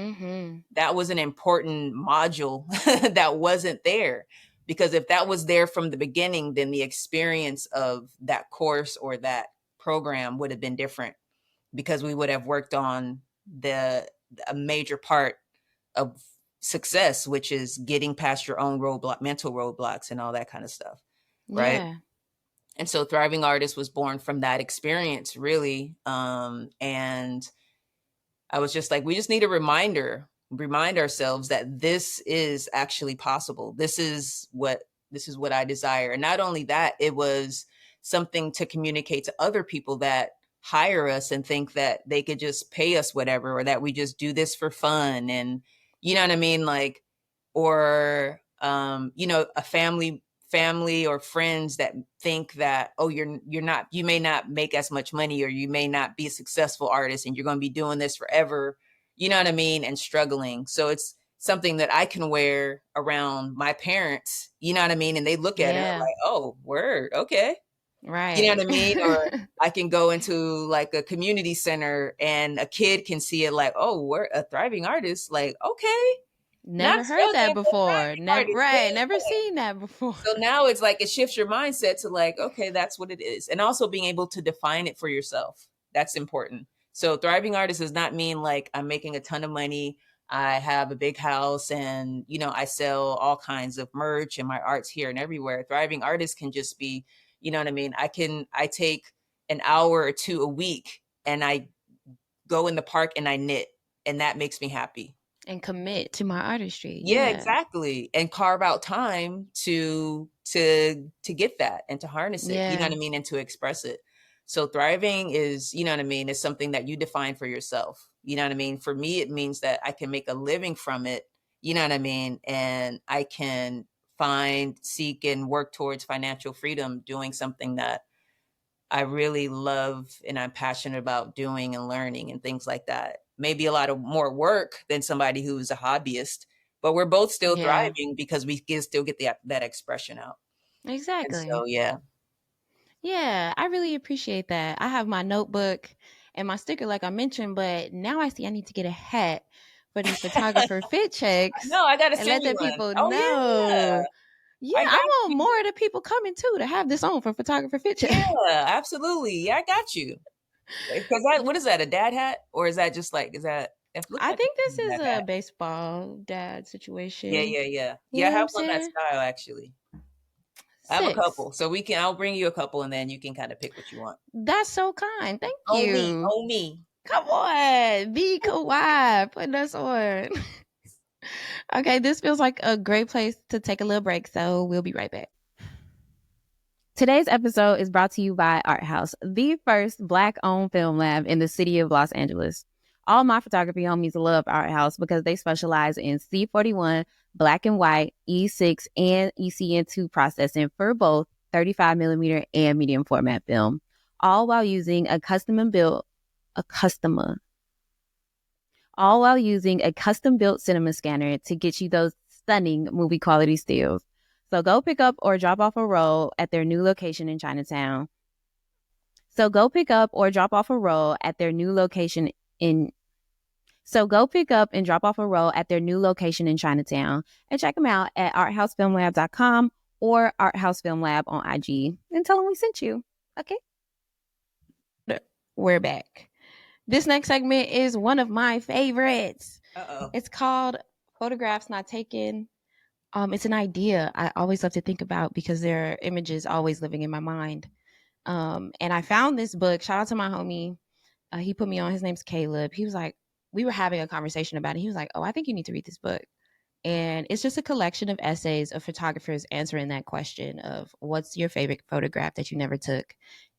that was an important module that wasn't there, because if that was there from the beginning, then the experience of that course or that program would have been different, because we would have worked on a major part of success, which is getting past your own mental roadblocks and all that kind of stuff. Right. Yeah. And so Thriving Artist was born from that experience, really. And I was just like, we just need a remind ourselves that this is actually possible. This is what I desire. And not only that, it was something to communicate to other people that hire us and think that they could just pay us whatever, or that we just do this for fun. And you know what I mean? Like, or, a family or friends that think that, oh, you may not make as much money, or you may not be a successful artist, and you're going to be doing this forever, you know what I mean? And struggling. So it's something that I can wear around my parents, you know what I mean? And they look at it like, oh, word. Okay. Right. You know what I mean? Or I can go into like a community center and a kid can see it like, oh, we're a thriving artist. Like, okay. Never heard that before. Never seen that before. So now it's like, it shifts your mindset to like, okay, that's what it is. And also being able to define it for yourself. That's important. So thriving artist does not mean like I'm making a ton of money, I have a big house, and, I sell all kinds of merch and my art's here and everywhere. Thriving artist can just be, you know what I mean? I take an hour or two a week and I go in the park and I knit, and that makes me happy. And commit to my artistry. Yeah, exactly. And carve out time to get that and to harness it, you know what I mean? And to express it. So thriving is, you know what I mean, is something that you define for yourself. You know what I mean? For me, it means that I can make a living from it, you know what I mean? And I can seek and work towards financial freedom doing something that I really love and I'm passionate about doing and learning and things like that. Maybe a lot of more work than somebody who's a hobbyist, but we're both still thriving because we can still get that expression out. Exactly. And so, yeah. Yeah, I really appreciate that. I have my notebook and my sticker, like I mentioned, but now I see I need to get a hat for these photographer fit checks. No, I gotta and let the people know. Yeah. Yeah, I want more of the people coming too to have this on for photographer fit check. Yeah, absolutely. Yeah, I got you. Because what is that? A dad hat, or is that just like It looks I like it's think this not is that a bad. baseball dad Yeah, situation. yeah, yeah. You Yeah, I know what have I'm one that saying? style actually. I have a 6. couple. So I'll bring you a couple and then you can kind of pick what you want. That's so kind. Thank On me, you. on me. Come on. Be Kawhi putting us on. Okay, this feels like a great place to take a little break, so we'll be right back. Today's episode is brought to you by Art House, the first Black-owned film lab in the city of Los Angeles. All my photography homies love Art House because they specialize in C41, black and white, E6, and ECN2 processing for both 35 millimeter and medium format film, all while using a custom built cinema scanner to get you those stunning movie quality stills. So go pick up or drop off a roll at their new location in Chinatown. So go pick up or drop off a roll at their new location in Chinatown and check them out at arthousefilmlab.com or arthousefilmlab on IG and tell them we sent you. Okay? We're back. This next segment is one of my favorites. Uh-oh. It's called Photographs Not Taken. It's an idea I always love to think about because there are images always living in my mind. And I found this book. Shout out to my homie. He put me on. His name's Caleb. He was like, we were having a conversation about it. He was like, oh, I think you need to read this book. And it's just a collection of essays of photographers answering that question of what's your favorite photograph that you never took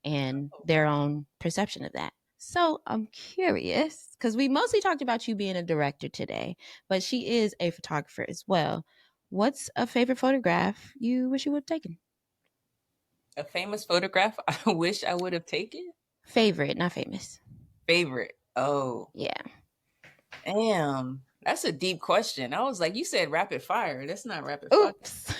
and their own perception of that. So I'm curious because we mostly talked about you being a director today, but she is a photographer as well. What's a favorite photograph you wish you would have taken? A famous photograph I wish I would have taken? Favorite, not famous. Favorite. Oh, Yeah. damn. That's a deep question. I was like, you said rapid fire. That's not rapid fire. Oops.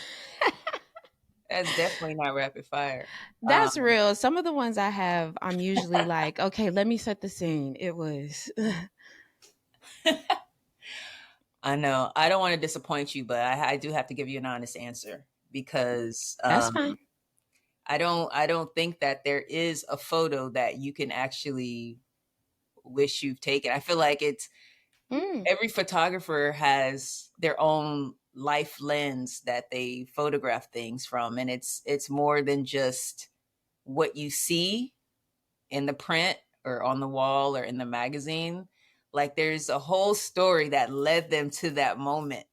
That's definitely not rapid fire. That's real. Some of the ones I have, I'm usually like, okay, let me set the scene. It was. I know. I don't want to disappoint you, but I do have to give you an honest answer because That's fine. I don't think that there is a photo that you can actually wish you've taken. I feel like it's Mm, every photographer has their own life lens that they photograph things from, and it's more than just what you see in the print or on the wall or in the magazine. Like there's a whole story that led them to that moment.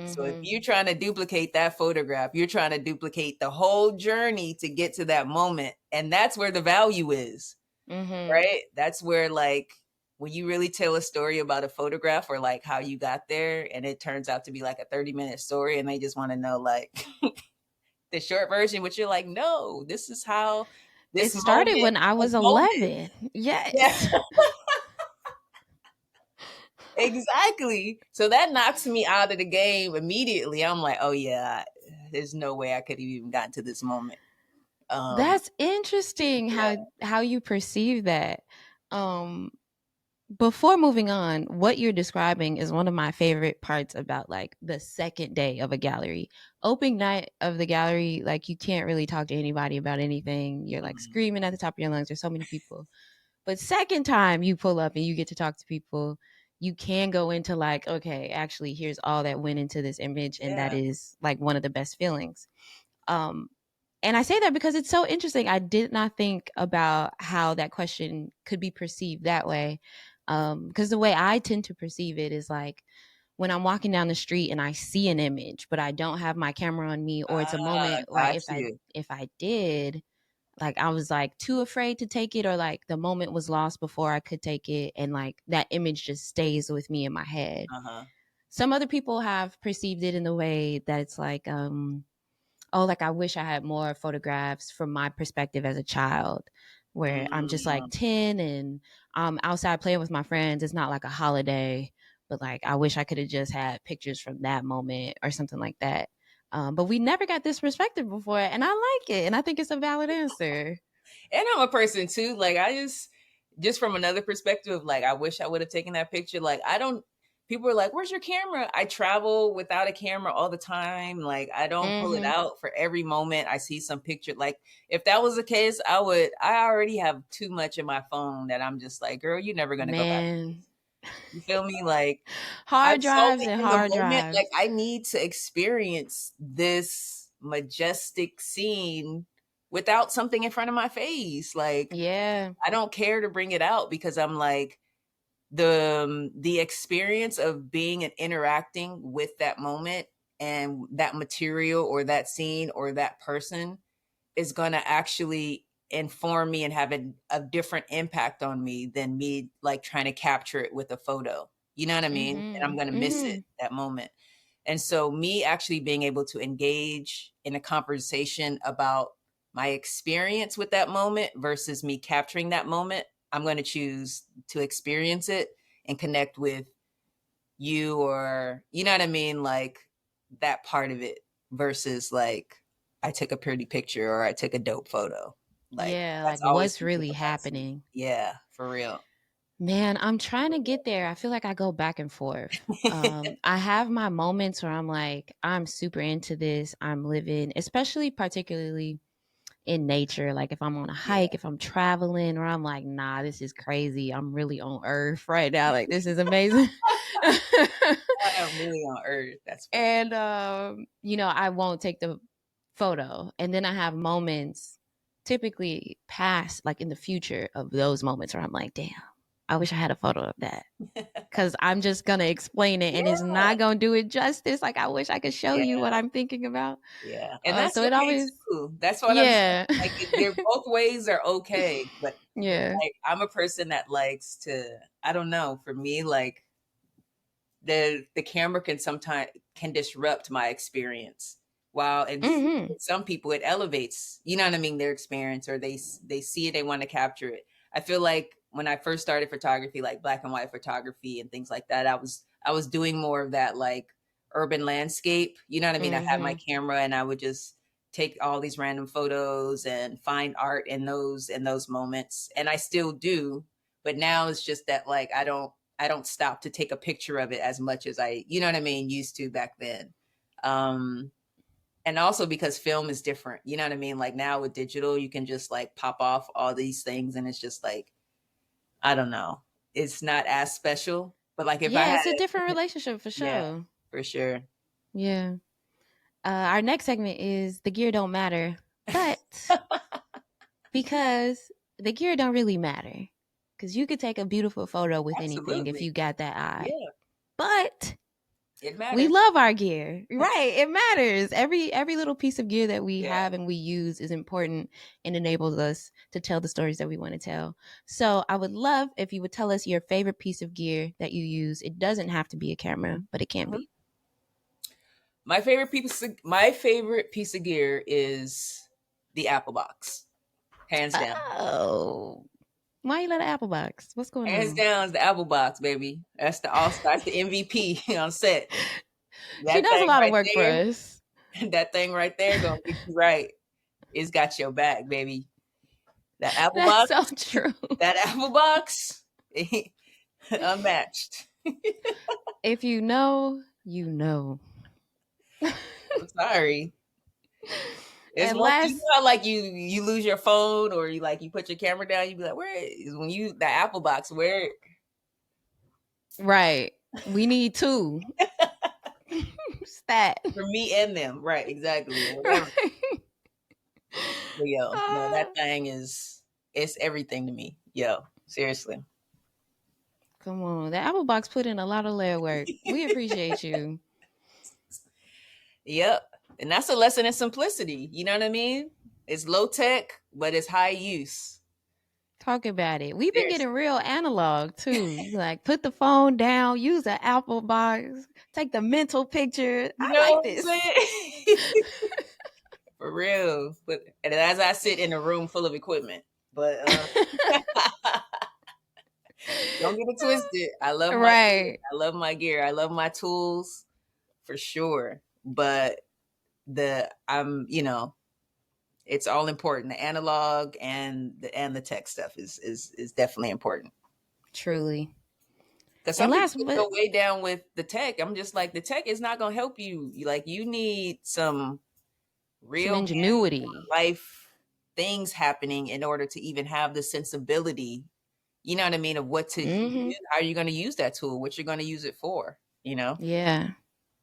So if mm-hmm, you're trying to duplicate that photograph, you're trying to duplicate the whole journey to get to that moment. And that's where the value is, mm-hmm. right? That's where, like, when you really tell a story about a photograph or like how you got there and it turns out to be like a 30-minute story and they just want to know like the short version, which you're like, no, this is how It this started moment when I was unfolded. 11. Yeah. Yes. Exactly. So that knocks me out of the game immediately. I'm like, oh yeah, there's no way I could have even gotten to this moment. That's interesting Yeah. how you perceive that. Um Before moving on, what you're describing is one of my favorite parts about like the second day of a gallery. Opening night of the gallery, like you can't really talk to anybody about anything. You're like Mhm. screaming at the top of your lungs. There's so many people. But second time you pull up and you get to talk to people, you can go into like, okay, actually here's all that went into this image and that Yeah. is like one of the best feelings. Um and I say that because it's so interesting. I did not think about how that question could be perceived that way. Because the way I tend to perceive it is like when I'm walking down the street and I see an image, but I don't have my camera on me, or it's a moment where Got if I you. if I did, like I was like too afraid to take it, or like the moment was lost before I could take it, and like that image just stays with me in my head. Uh-huh. Some other people have perceived it in the way that it's like oh, like I wish I had more photographs from my perspective as a child, where I'm just like Mm, 10 and I'm outside playing with my friends. It's not like a holiday, but like I wish I could have just had pictures from that moment or something like that. But we never got this perspective before, and I like it, and I think it's a valid answer. and I'm a person too. Like I just from another perspective, like I wish I would have taken that picture. Like I don't people are like, "Where's your camera?" I travel without a camera all the time. Like I don't pull it Mm-hmm. out for every moment I see some picture. Like if that was the case, I already have too much in my phone that I'm just like, "Girl, you're never going to go back." Man, You feel me? Like I'm Hard drives solely and in the hard moment. Like drives. I need to experience this majestic scene without something in front of my face. Like Yeah. I don't care to bring it out because I'm like the experience of being and interacting with that moment and that material or that scene or that person is going to actually inform me and have a different impact on me than me like trying to capture it with a photo. You know what I mean? And I'm Mhm. going to miss it Mhm. that moment. And so me actually being able to engage in a conversation about my experience with that moment versus me capturing that moment, I'm going to choose to experience it and connect with you, or you know what I mean, like that part of it versus like I took a pretty picture or I took a dope photo. Like Yeah, that's like always what's gonna be really the best. happening? Yeah, for real. Man, I'm trying to get there. I feel like I go back and forth. I have my moments where I'm like, I'm super into this. I'm living, especially particularly in nature. Like if I'm on a hike, Yeah, if I'm traveling, or I'm like, nah, this is crazy. I'm really on Earth right now. Like this is amazing. I am really on Earth. That's funny. And I won't take the photo. And then I have moments typically past, like in the future of those moments where I'm like, damn, I wish I had a photo of that. Cause I'm just gonna explain it and it's Yeah, not gonna do it justice. Like I wish I could show you what yeah, I'm thinking about. yeah, and that's So it okay always, too. That's what I'm saying. yeah. Like they're both ways are okay, but Yeah. like I'm a person that likes to. I don't know. For me, like the camera can sometimes can disrupt my experience, while in Mm-hmm. some people it elevates, you know what I mean, their experience, or they see it, they want to capture it. I feel like when I first started photography, like black and white photography and things like that, I was doing more of that like urban landscape, you know what I mean. I had my Mm-hmm. camera and I would just take all these random photos and find art in those moments, and I still do, but now it's just that like I don't stop to take a picture of it as much as I, you know what I mean, used to back then. Um, and also because film is different, you know what I mean? Like now with digital, you can just like pop off all these things and it's just like, I don't know. It's not as special. But like if I Yeah, had it's a different it, relationship for yeah, sure. for sure. Yeah. Our next segment is the gear don't matter, but because the gear don't really matter, because you could take a beautiful photo with anything if you Absolutely. got that eye. Yeah, But it we matters. love our gear, right? It matters. Every little piece of gear that we Yeah. have and we use is important and enables us to tell the stories that we want to tell. So I would love if you would tell us your favorite piece of gear that you use. It doesn't have to be a camera, but it can Mhm. be. My favorite piece of gear is the Apple box. Hands down. Oh, why you let an apple box? What's going Hands on? down is the Apple box, baby. That's the all star. That's the MVP on set. She That does a thing lot of right work for us. there, that thing right there gonna get you right. It's got your back, baby. That Apple That's box, so true. that Apple box, unmatched. If you know, you know. I'm sorry. It's And one, you know last, how like you lose your phone or you put your camera down, you be like, where is when you the Apple box, where right, we need two. Stat. for me and them, right, exactly. Or whatever. Right. But yo, no, Uh, that thing is it's everything to me. Yo, seriously. Come on. The Apple box put in a lot of layer work. We appreciate you. Yep. And that's a lesson in simplicity. You know what I mean? It's low tech, but it's high use. Talk about it. We've been getting Seriously. real analog too. Like put the phone down, use an Apple box, take the mental picture. You I know like what I'm this. saying? For real. But and as I sit in a room full of equipment. But don't get it twisted. I love my gear. Right. I love my gear. I love my tools for sure. But it's all important. The analog and the tech stuff is definitely important. Truly. Because And some people last just but go way down with the tech. I'm just like, the tech is not going to help you. Like, you need some some real hands ingenuity. on life things happening in order to even have the sensibility you know what I mean, of what to Mm-hmm. use, how you're going to use that tool, what you're going to use it for, you know? Yeah.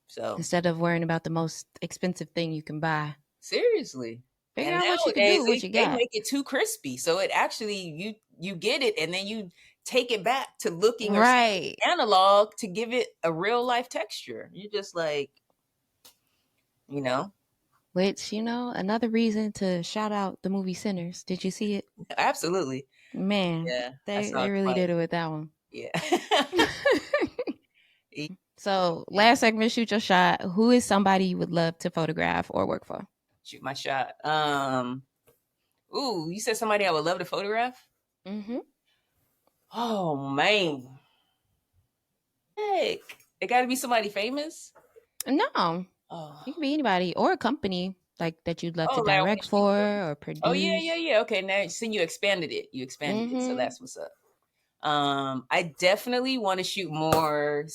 So Instead of worrying about the most expensive thing you can buy, seriously. figure And out what you could do nowadays with what you they got. make it too crispy. So it actually you get it and then you take it back to looking or Right. analog to give it a real life texture. You're just like, you know, Which, another reason to shout out the movie Sinners. Did you see it? absolutely. Man, Yeah, I they saw they it really did twice. it with that one. Yeah. So, last segment, shoot your shot. Who is somebody you would love to photograph or work for? Shoot my shot. Ooh, you said somebody I would love to photograph? Mm-hmm. Oh man. Heck. It gotta be somebody famous? No, it Oh. can be anybody or a company like that you'd love to Oh, like I want direct to shoot for for? or Oh yeah, produce. yeah. Okay, now see you expanded it. You expanded it. So Mm-hmm. that's what's up. I definitely want to shoot more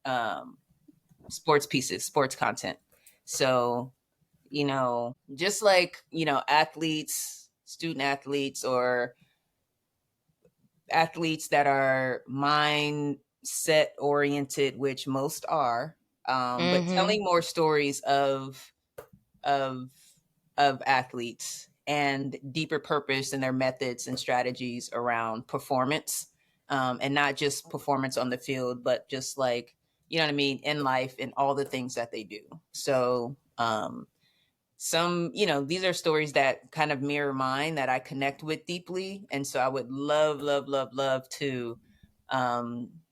um sports pieces, sports content. So, just like, athletes, student athletes or athletes that are mindset oriented, which most are, but Mm-hmm. telling more stories of of athletes and deeper purpose in their methods and strategies around performance, and not just performance on the field, but just like, you know what I mean, in life and all the things that they do. So some, these are stories that kind of mirror mine that I connect with deeply. And so I would love, love, love, love to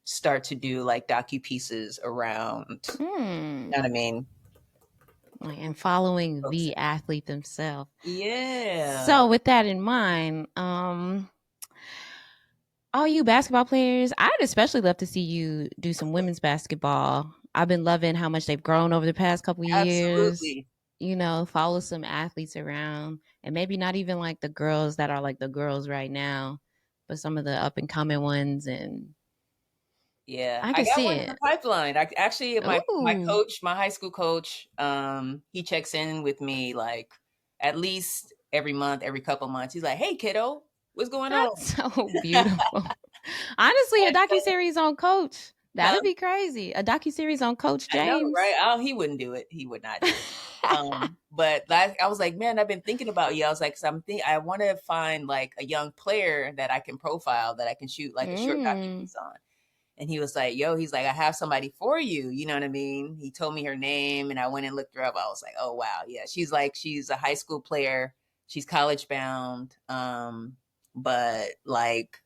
start to do like docu pieces around, you Mm. know what I mean? And following Folks. the athlete themselves. Yeah, So, with that in mind, all you basketball players, I'd especially love to see you do some women's basketball. I've been loving how much they've grown over the past couple years. absolutely. Follow some athletes around and maybe not even like the girls that are like the girls right now, but some of the up and coming ones. And Yeah, I I can got see one in the it. pipeline. I actually my Ooh, coach, my high school coach, he checks in with me like at least every month, every couple months. He's like, "Hey, kiddo, what's going on?" that's so beautiful. Honestly, a docuseries on Coach. Huh? That'd be crazy. A docuseries on Coach I know, right? James. Oh, he wouldn't do it. He would not do it. But I was like, man, I've been thinking about you. I was like, 'cause I want to find like a young player that I can profile, that I can shoot like a short docu Mm. piece on. And he was like, yo, he's like, I have somebody for you. You know what I mean? He told me her name and I went and looked her up. I was like, oh, wow. Yeah. She's a high school player. She's college bound. But like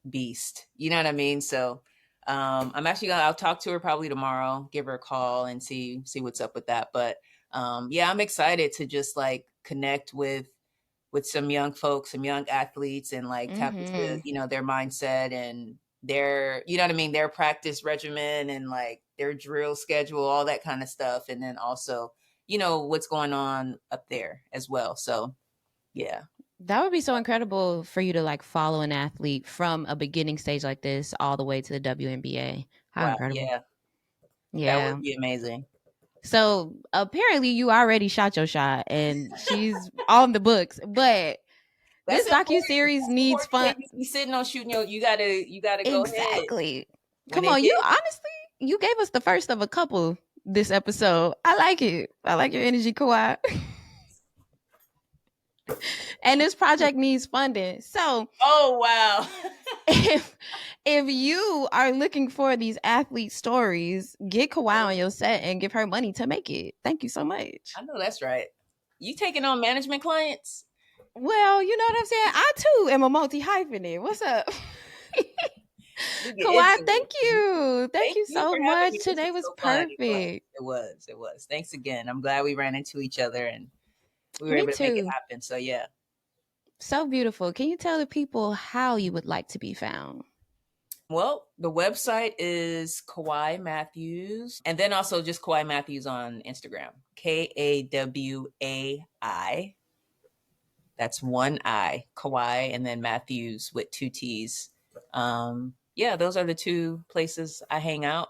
beast. You know what I mean? So I'll talk to her probably tomorrow, give her a call and see what's up with that. But yeah, I'm excited to just like connect with some young folks, some young athletes, and like tap into, Mm-hmm. their mindset and their, you know what I mean, their practice regimen and like their drill schedule, all that kind of stuff. And then also, what's going on up there as well. So yeah. That would be so incredible for you to like follow an athlete from a beginning stage like this all the way to the WNBA. How Wow. incredible. Yeah. That would Yeah. be amazing. So apparently you already shot your shot and she's on the books, but That's this important. docu series That's needs important. You fun. can't just be sitting on shooting you gotta go ahead. Exactly. When Come it on, you hits, honestly, you gave us the first of a couple this episode. I like it. I like your energy, Kawhi. And this project needs funding. So oh wow. if if you are looking for these athlete stories, get Kawhi on your set and give her money to make it. Thank you so much. I know that's right. You taking on management clients? Well, you know what I'm saying? I too am a multi hyphenate. What's up? We get Kawhi, intimate. thank you. Thank Thank you you so for having much. me. This Today was was so fun. It was. perfect. It was. It was. Thanks again. I'm glad we ran into each other and we were Me able to make it too. happen. So yeah. So beautiful. Can you tell the people how you would like to be found? Well, the website is Kawai Matthews, and then also just Kawai Matthews on Instagram. Kawai. That's one I, Kawhi, and then Matthews with two T's. Yeah, those are the two places I hang out.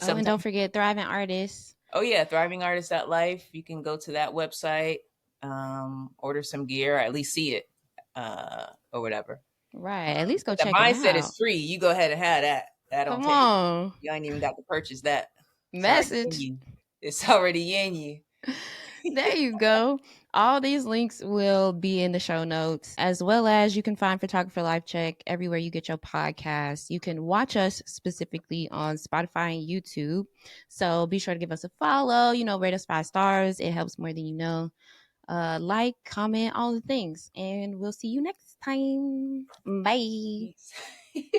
Oh, and don't Sometimes. forget Thriving Artists. Oh yeah, thrivingartist.life. You can go to that website, order some gear, or at least see it. or whatever. Right. At least go But the check them mindset is out. free. You go ahead and have that. That don't Come take. on. You ain't even got to purchase that. It's already in Message. you. It's already in you. There you go. All these links will be in the show notes, as well as you can find Photographer Life Check everywhere you get your podcasts. You can watch us specifically on Spotify and YouTube. So be sure to give us a follow, rate us 5 stars. It helps more than you know. Like, comment, all the things. And we'll see you next time. Bye. Peace.